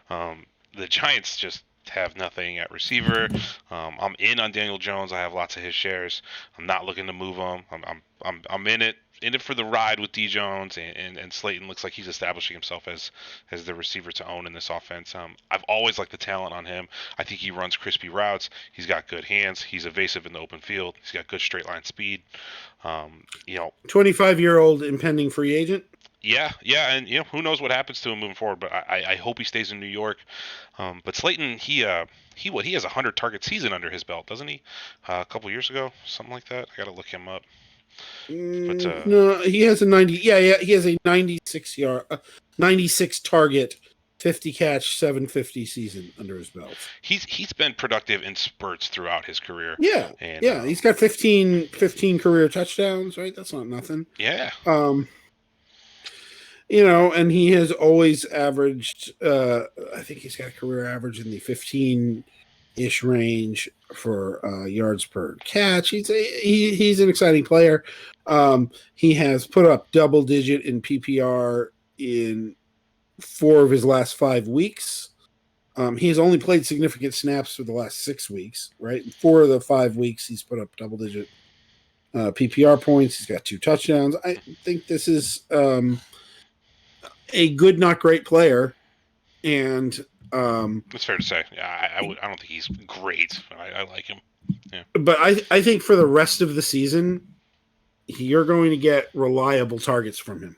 The Giants just have nothing at receiver. I'm in on Daniel Jones. I have lots of his shares. I'm not looking to move him. I'm in it for the ride with D Jones, and Slayton looks like he's establishing himself as the receiver to own in this offense. I've always liked the talent on him. I think he runs crispy routes. He's got good hands. He's evasive in the open field. He's got good straight line speed. 25-year-old impending free agent. Yeah, and who knows what happens to him moving forward, but I hope he stays in New York. But Slayton, he has a 100 target season under his belt, doesn't he? A couple years ago, something like that. I got to look him up. No, he has a 90. Yeah, he has a 96 target 50 catch, 750 season under his belt. He's been productive in spurts throughout his career. Yeah, And, yeah, he's got 15 career touchdowns, right? That's not nothing. Yeah. And he has always averaged. I think he's got a career average in the 15-ish range for yards per catch. He's an exciting player. He has put up double digit in PPR in 4 of his last 5 weeks. He has only played significant snaps for the last 6 weeks, right? In 4 of the 5 weeks, he's put up double digit PPR points. He's got 2 touchdowns. I think this is a good, not great player. And it's fair to say. Yeah, I don't think he's great. I like him. Yeah. But I think for the rest of the season, you're going to get reliable targets from him.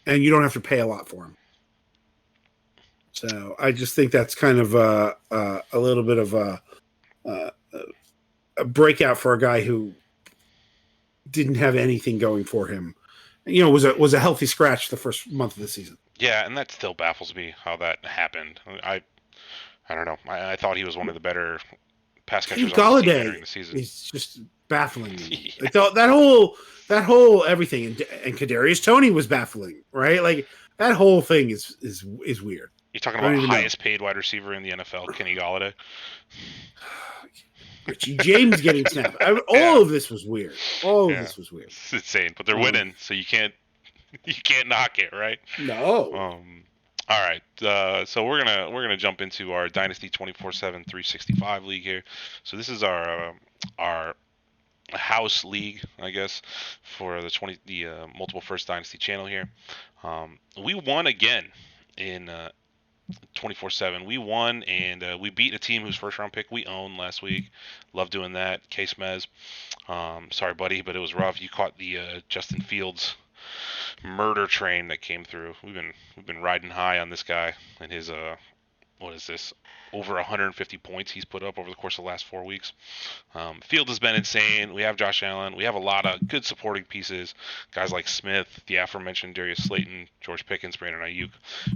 And you don't have to pay a lot for him. So I just think that's kind of a little bit of a breakout for a guy who didn't have anything going for him. Was a healthy scratch the first month of the season. Yeah, and that still baffles me how that happened. I don't know. I thought he was one of the better pass catchers on the team during the season. He's just baffling me. Yeah. Like that whole everything, and Kadarius Toney was baffling, right? Like that whole thing is weird. You're talking about the highest paid wide receiver in the NFL, Kenny Golladay. Richie James getting snapped. All of this was weird. This was weird. It's insane, but they're winning, so you can't knock it, right? No. All right. So we're gonna jump into our Dynasty 24/7 365 league here. So this is our house league, I guess, for the multiple first Dynasty channel here. We won again in 24/7. We won, and we beat a team whose first round pick we owned last week. Love doing that. Case Mez. Sorry, buddy, but it was rough. You caught the Justin Fields murder train that came through. We've been riding high on this guy and his what is this? Over 150 points he's put up over the course of the last 4 weeks. Field has been insane. We have Josh Allen. We have a lot of good supporting pieces. Guys like Smith, the aforementioned Darius Slayton, George Pickens, Brandon Ayuk.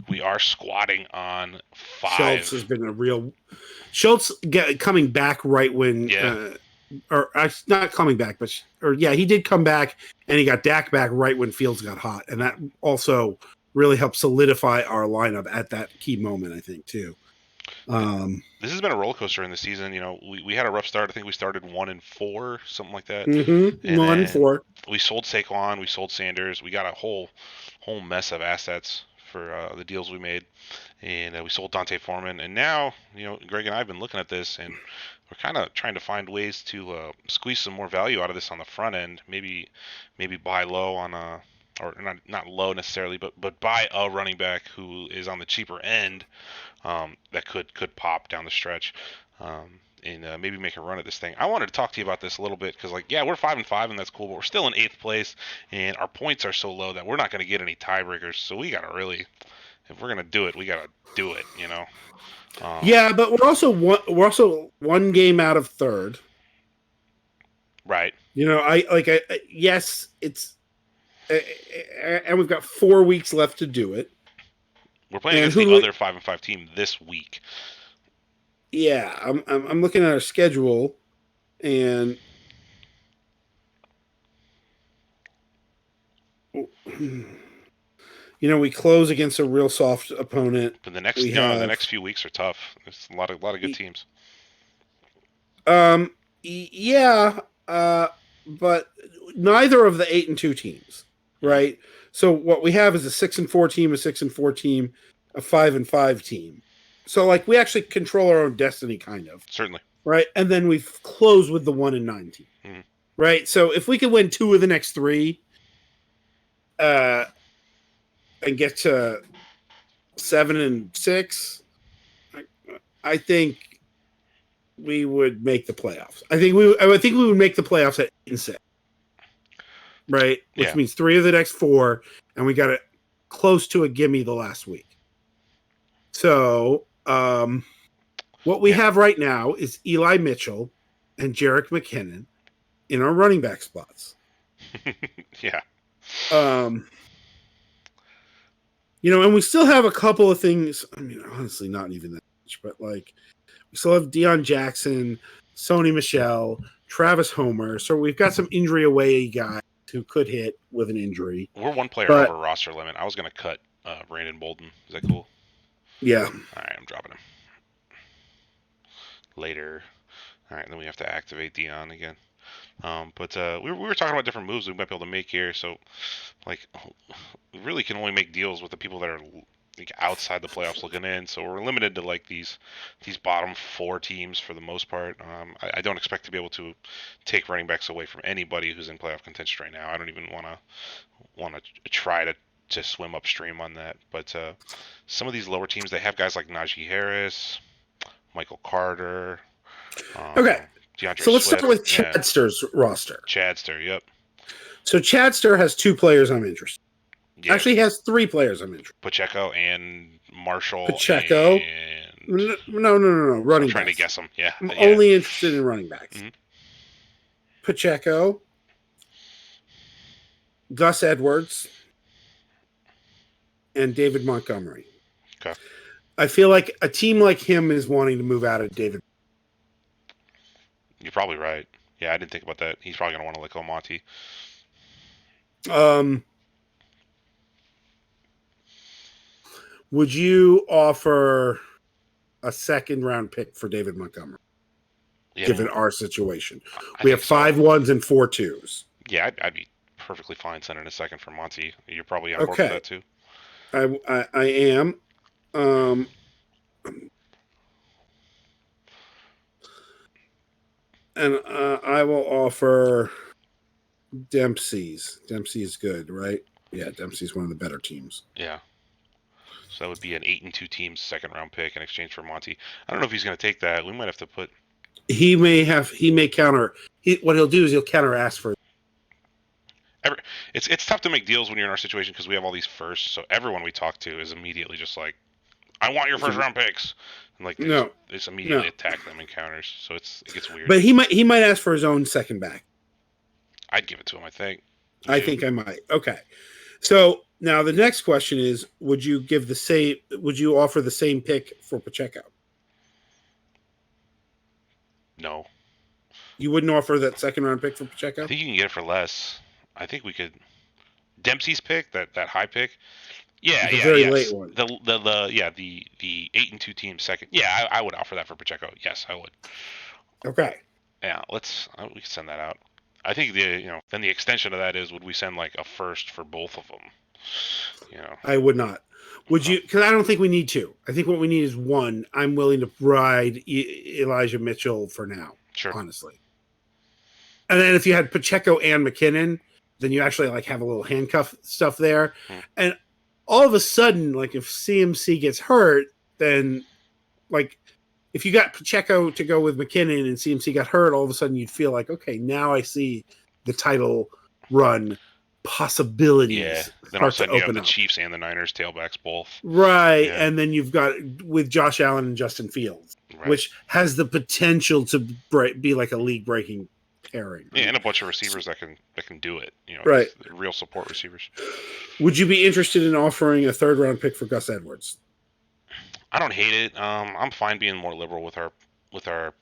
We are squatting on 5. Schultz has been a real... Schultz coming back right when... or not coming back, but... he did come back, and he got Dak back right when Fields got hot. And that also really helped solidify our lineup at that key moment, I think, too. This has been a roller coaster in the season. We had a rough start. I think we started 1-4, something like that. Mm-hmm. 1-4. We sold Saquon. We sold Sanders. We got a whole mess of assets for the deals we made, and we sold Dante Foreman. And now, Greg and I have been looking at this, and we're kind of trying to find ways to squeeze some more value out of this on the front end. Maybe buy low on or not low necessarily, but buy a running back who is on the cheaper end. That could pop down the stretch, and maybe make a run at this thing. I wanted to talk to you about this a little bit because, we're 5-5 and that's cool, but we're still in 8th place, and our points are so low that we're not going to get any tiebreakers. So we gotta really, if we're gonna do it, we gotta do it. But we're also one game out of 3rd. Right. Yes, it's, and we've got 4 weeks left to do it. We're playing against the other 5-5 team this week. Yeah, I'm looking at our schedule, and we close against a real soft opponent. But the next few weeks are tough. There's a lot of good teams. But neither of the 8-2 teams, right? So what we have is a 6-4 team, a 6-4 team, a 5-5 team. So we actually control our own destiny, kind of. Certainly. Right, and then we close with the 1-9 team. Mm-hmm. Right, so if we can win 2 of the next 3, and get to 7-6, I think we would make the playoffs. I think we would make the playoffs at 8-6. Right, which means 3 of the next 4, and we got it close to a gimme the last week. So, what we have right now is Eli Mitchell and Jerick McKinnon in our running back spots. Yeah. And we still have a couple of things. I mean, honestly, not even that much, but like we still have Deion Jackson, Sony Michel, Travis Homer. So we've got some injury away guys who could hit with an injury. We're one player over roster limit. I was going to cut Brandon Bolden. Is that cool? Yeah. All right, I'm dropping him. Later. All right, then we have to activate Deion again. But we were talking about different moves we might be able to make here. So, like, we really can only make deals with the people that are like outside the playoffs looking in. So we're limited to like these bottom 4 teams for the most part. I don't expect to be able to take running backs away from anybody who's in playoff contention right now. I don't even want to try to swim upstream on that. But some of these lower teams, they have guys like Najee Harris, Michael Carter. Okay. DeAndre so let's Swift. start with Chadster's roster. Chadster, yep. So Chadster has 2 players I'm interested in. Yeah. Actually, he has 3 players I'm interested in. Pacheco and Marshall. Pacheco. And... No. Running I'm trying backs. to guess them. Yeah. I'm only interested in running backs. Mm-hmm. Pacheco. Gus Edwards. And David Montgomery. Okay. I feel like a team like him is wanting to move out of David. You're probably right. Yeah, I didn't think about that. He's probably going to want to let go of Monty. Would you offer a 2nd-round pick for David Montgomery, given our situation? We have 5 1s and 4 2s. Yeah, I'd be perfectly fine sending a 2nd for Monty. You're probably on board with that too. I am. And I will offer Dempsey's. Dempsey is good, right? Yeah, Dempsey's one of the better teams. Yeah. So that would be an 8-2 team's 2nd-round pick in exchange for Monty. I don't know if he's going to take that. We might have to put. He may counter. What he'll do is he'll counter ask for. It's tough to make deals when you're in our situation because we have all these firsts. So everyone we talk to is immediately just like, I want your 1st-round picks. And like, they just immediately attack them in counters. So it gets weird. But he might ask for his own 2nd back. I'd give it to him, I think. I think I might. Okay. So now the next question is: would you offer the same pick for Pacheco? No. You wouldn't offer that 2nd-round pick for Pacheco? I think you can get it for less. I think we could. Dempsey's pick, that high pick. Yeah, the very late one. The 8-2 team 2nd. Yeah, I would offer that for Pacheco. Yes, I would. Okay. Yeah, we can send that out. I think then the extension of that is, would we send like a 1st for both of them? I would not. Would you? Because I don't think we need 2. I think what we need is 1. I'm willing to ride Elijah Mitchell for now. Sure. Honestly. And then if you had Pacheco and McKinnon, then you actually like have a little handcuff stuff there. And all of a sudden, like if CMC gets hurt, then like if you got Pacheco to go with McKinnon and CMC got hurt, all of a sudden you'd feel like, okay, now I see the title run possibilities. Yeah. Then all of a sudden you have the Chiefs and the Niners tailbacks both. Right. Yeah. And then you've got with Josh Allen and Justin Fields, which has the potential to be like a league breaking pairing. Right? Yeah, and a bunch of receivers that can do it. Right. Real support receivers. Would you be interested in offering a 3rd-round pick for Gus Edwards? I don't hate it. I'm fine being more liberal with our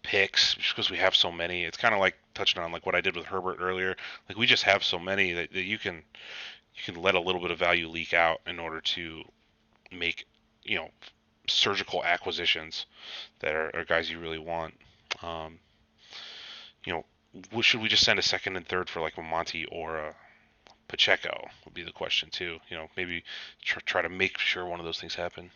picks just because we have so many. It's kind of like touching on like what I did with Herbert earlier. Like we just have so many that you can let a little bit of value leak out in order to make surgical acquisitions that are guys you really want. Should we just send a 2nd and 3rd for like a Monty or a Pacheco would be the question too. Maybe try to make sure one of those things happen.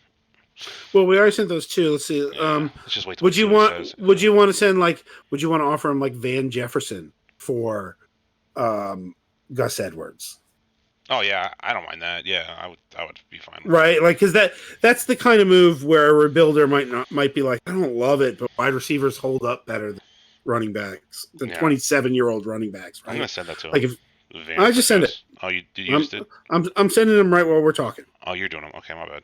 Well, we already sent those 2. Let's see. Let's just wait. Would you want to send like? Would you want to offer him like Van Jefferson for Gus Edwards? Oh yeah, I don't mind that. Yeah, I would be fine with right, that. Like because that's the kind of move where a rebuilder might be like, I don't love it, but wide receivers hold up better than running backs, than 27-year-old running backs. Right? I'm gonna send that to him. Like if I just send it. Oh, you used it? I'm sending them right while we're talking. Oh, you're doing them. Okay, my bad.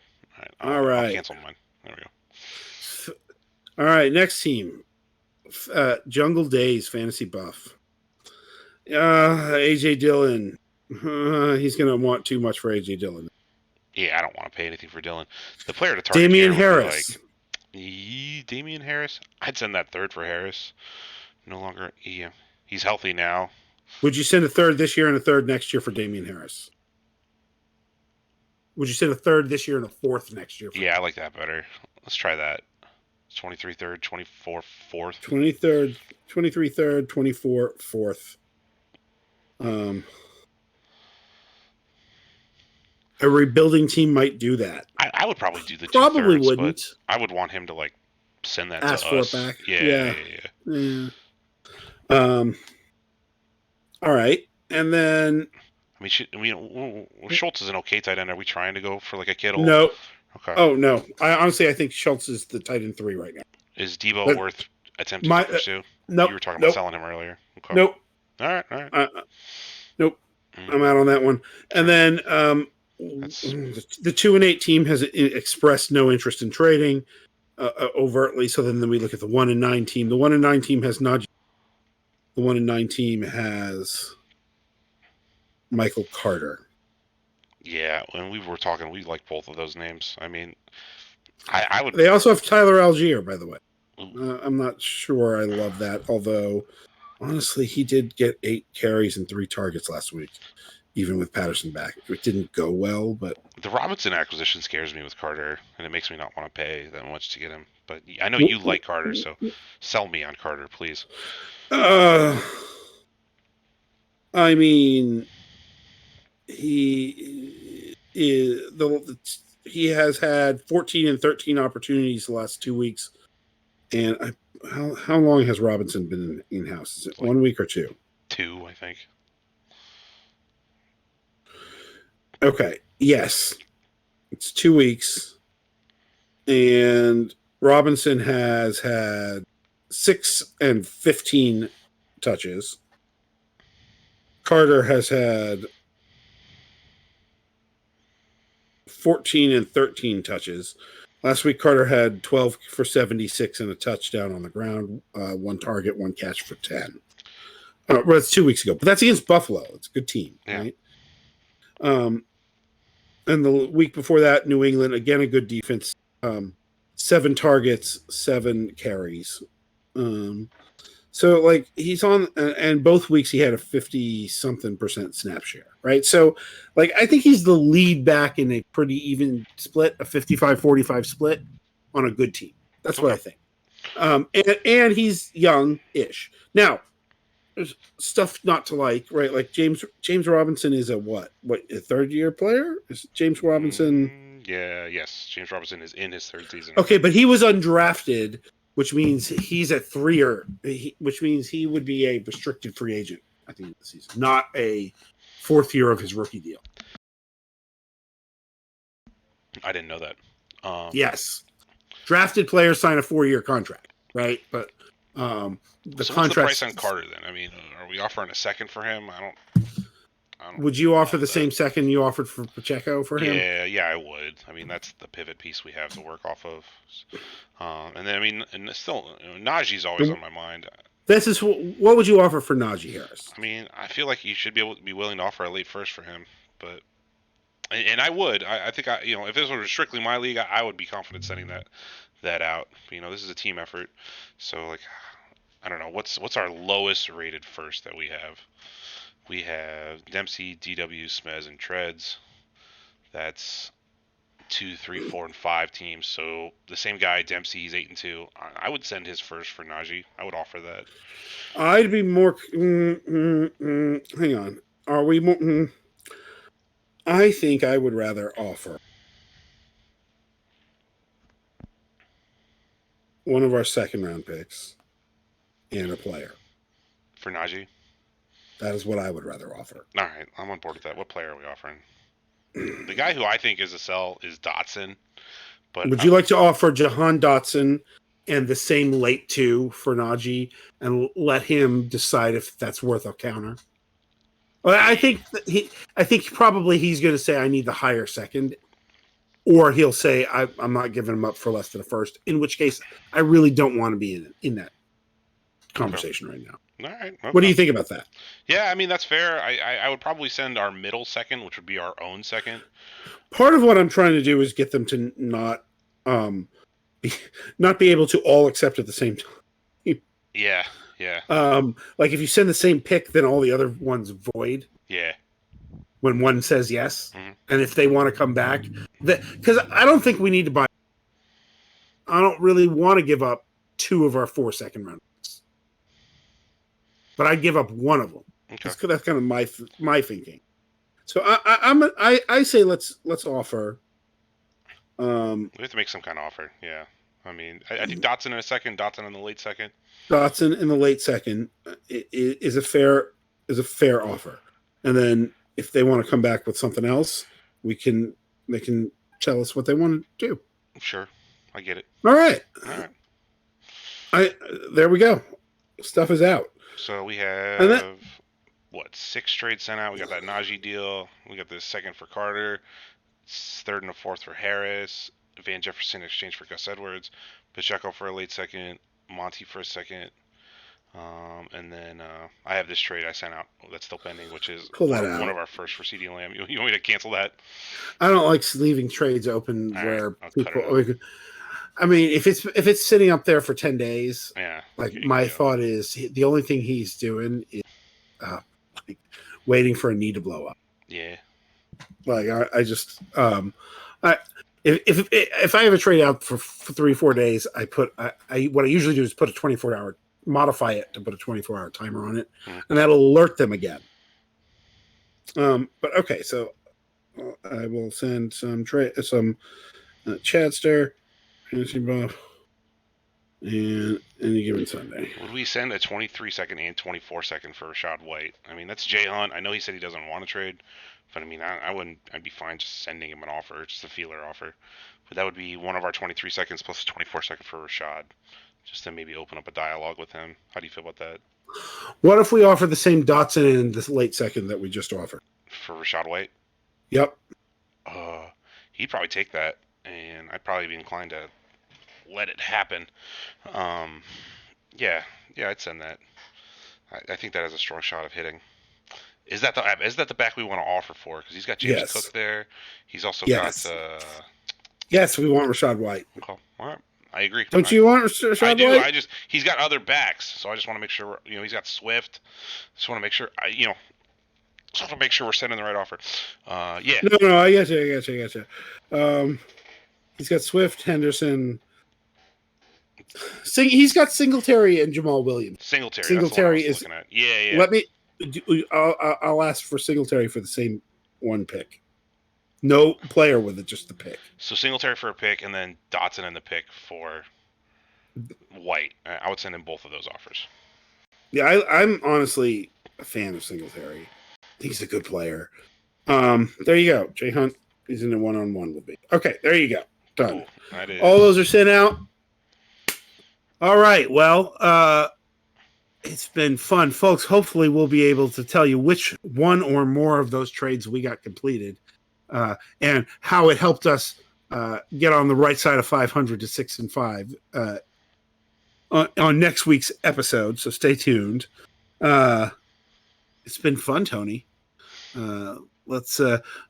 All right. I'll cancel mine. There we go. All right, next team. Jungle Days Fantasy Buff. AJ Dillon. He's going to want too much for AJ Dillon. Yeah, I don't want to pay anything for Dillon. The player to target Dameon here Harris. would be like Dameon Harris. I'd send that third for Harris. No longer, yeah, he's healthy now. Would you send a third this year and a third next year for Dameon Harris? Would you send a third this year and a fourth next year? Yeah, I like that better. Let's try that. 23 third, 24 fourth. 23rd, 23 third, 24 fourth. A rebuilding team might do that. I would probably do the Probably 2/3, wouldn't. but I would want him to like send that Ask to for us. it back. Yeah. All right, and then I mean, Schultz is an okay tight end. Are we trying to go for like a Kittle? no. Okay. Oh no. I think Schultz is the tight end 3 right now. Is Debo worth attempting to pursue? Nope. You were talking about selling him earlier. Okay. Nope. All right. Nope. I'm out on that one. And then the 2-8 team has expressed no interest in trading overtly. So then we look at the 1-9 team. The 1-9 team has Najee. The 1-9 team has Michael Carter. Yeah, when we were talking, we like both of those names. I mean, I would. They also have Tyler Algier, by the way. I'm not sure I love that, although honestly, he did get 8 carries and 3 targets last week, even with Patterson back. It didn't go well, but the Robinson acquisition scares me with Carter, and it makes me not want to pay that much to get him. But I know you like Carter, so sell me on Carter, please. I mean, he has had 14 and 13 opportunities the last 2 weeks. And how long has Robinson been in house? Is it like 1 week or 2? 2, I think. Okay. Yes. It's 2 weeks. And Robinson has had 6 and 15 touches. Carter has had 14 and 13 touches. Last week, Carter had 12 for 76 and a touchdown on the ground, 1 target, 1 catch for 10. Well, that's 2 weeks ago, but that's against Buffalo. It's a good team, right? And the week before that, New England, again, a good defense. 7 targets, 7 carries. So, like, he's on, and both weeks he had a 50-something% snap share, right? So, like, I think he's the lead back in a pretty even split, a 55-45 split on a good team. That's what I think. And he's young-ish. Now, there's stuff not to like, right? Like, James Robinson is a what, a third-year player? Is James Robinson? Yes. James Robinson is in his 3rd season. Okay, but he was undrafted, which means he's at 3 which means he would be a restricted free agent at the end of the season, not a 4th year of his rookie deal. I didn't know that. Yes. Drafted players sign a 4-year contract, right? But the so contract. What's the price on Carter then? I mean, are we offering a second for him? I don't would you offer the same second you offered for Pacheco for him? Yeah, I would. I mean, that's the pivot piece we have to work off of. And then, I mean, and still, Najee's always on my mind. What would you offer for Najee Harris? I mean, I feel like you should be able to be willing to offer a late first for him, but and I would. I think if this was strictly my league, I would be confident sending that out. This is a team effort, so like, I don't know what's our lowest rated first that we have. We have Dempsey, DW, Smez, and Treads. That's 2, 3, 4, and 5 teams. So the same guy, Dempsey, he's 8 and 2. I would send his first for Najee. I would offer that. I'd be more. Hang on. Are we more? I think I would rather offer one of our 2nd-round picks and a player for Najee. That is what I would rather offer. All right, I'm on board with that. What player are we offering? The guy who I think is a sell is Dotson. But would you like to offer Jahan Dotson and the same late 2 for Najee and let him decide if that's worth a counter? Well, I think probably he's going to say I need the higher second, or he'll say I'm not giving him up for less than a first. In which case, I really don't want to be in that conversation right now. All right. Okay. What do you think about that? Yeah, I mean that's fair. I would probably send our middle second, which would be our own second. Part of what I'm trying to do is get them to not be able to all accept at the same time. Yeah. Like if you send the same pick, then all the other ones void. Yeah. When one says yes, Mm-hmm. and if they want to come back, because I don't think we need to buy. I don't really want to give up 2 of our 4 second round picks, but I'd give up one of them. Okay. That's kind of my thinking. So I say let's offer. We have to make some kind of offer. Yeah. I mean, I think Dotson in a second, Dotson in the late second. Dotson in the late second is a fair offer, and then if they want to come back with something else, they can tell us what they want to do. Sure, I get it. All right. There we go. Stuff is out. So we have 6 trades sent out. We got that Najee deal. We got the second for Carter, 3rd and a 4th for Harris, Van Jefferson in exchange for Gus Edwards, Pacheco for a late second, Monty for a second, and then I have this trade I sent out that's still pending, which is one of our first for CeeDee Lamb. You want me to cancel that? I don't like leaving trades open where people. I mean, if it's sitting up there for 10 days, my thought is the only thing he's doing is waiting for a knee to blow up. Yeah. Like I just if I have a trade out for 3-4 days, what I usually do is put a 24-hour, modify it to put a 24-hour timer on it, and that'll alert them again. But okay, so I will send some Chadster, Fantasy Buff, and any given Sunday. Would we send a 23-second and 24-second for Rashod White? I mean, that's Jay Hunt. I know he said he doesn't want to trade, but I mean, I wouldn't. I'd be fine just sending him an offer, just a feeler offer. But that would be one of our 23 seconds plus a 24-second for Rashod, just to maybe open up a dialogue with him. How do you feel about that? What if we offer the same Dotson in the late second that we just offered for Rashod White? Yep. He'd probably take that, and I'd probably be inclined to let it happen. Yeah, I'd send that. I think that has a strong shot of hitting. Is that the back we want to offer for? Because he's got James Cook there. He's also got. Yes, we want Rashod White. Okay, all right. I agree. Don't you want Rashod White? I do. He's got other backs, so I just want to make sure. He's got Swift. Just want to make sure. Just want to make sure we're sending the right offer. Yeah. No, I got you. He's got Swift, Henderson. He's got Singletary and Jamal Williams. Singletary is looking at. Yeah. Let me. I'll ask for Singletary for the same one pick. No player with it, just the pick. So Singletary for a pick, and then Dotson in the pick for White. I would send in both of those offers. Yeah, I'm honestly a fan of Singletary. He's a good player. There you go. Jay Hunt is in a 1-on-1 with me. Okay, there you go. Done. Cool. All those are sent out. All right. Well, it's been fun, folks. Hopefully, we'll be able to tell you which one or more of those trades we got completed, and how it helped us get on the right side of 500 to 6-5 on next week's episode. So stay tuned. It's been fun, Tony. Let's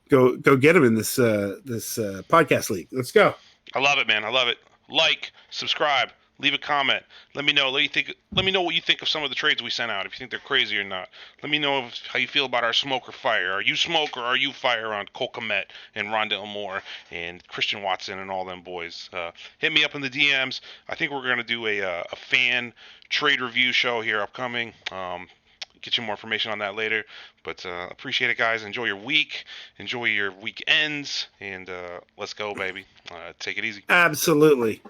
go get him in this podcast league. Let's go. I love it, man. I love it. Like, subscribe. Leave a comment. Let me know. Let me know what you think of some of the trades we sent out. If you think they're crazy or not. Let me know how you feel about our smoke or fire. Are you smoke or are you fire on Cole Kmet and Rondale Moore and Christian Watson and all them boys? Hit me up in the DMs. I think we're gonna do a fan trade review show here upcoming. Get you more information on that later. But appreciate it, guys. Enjoy your week. Enjoy your weekends. And let's go, baby. Take it easy. Absolutely.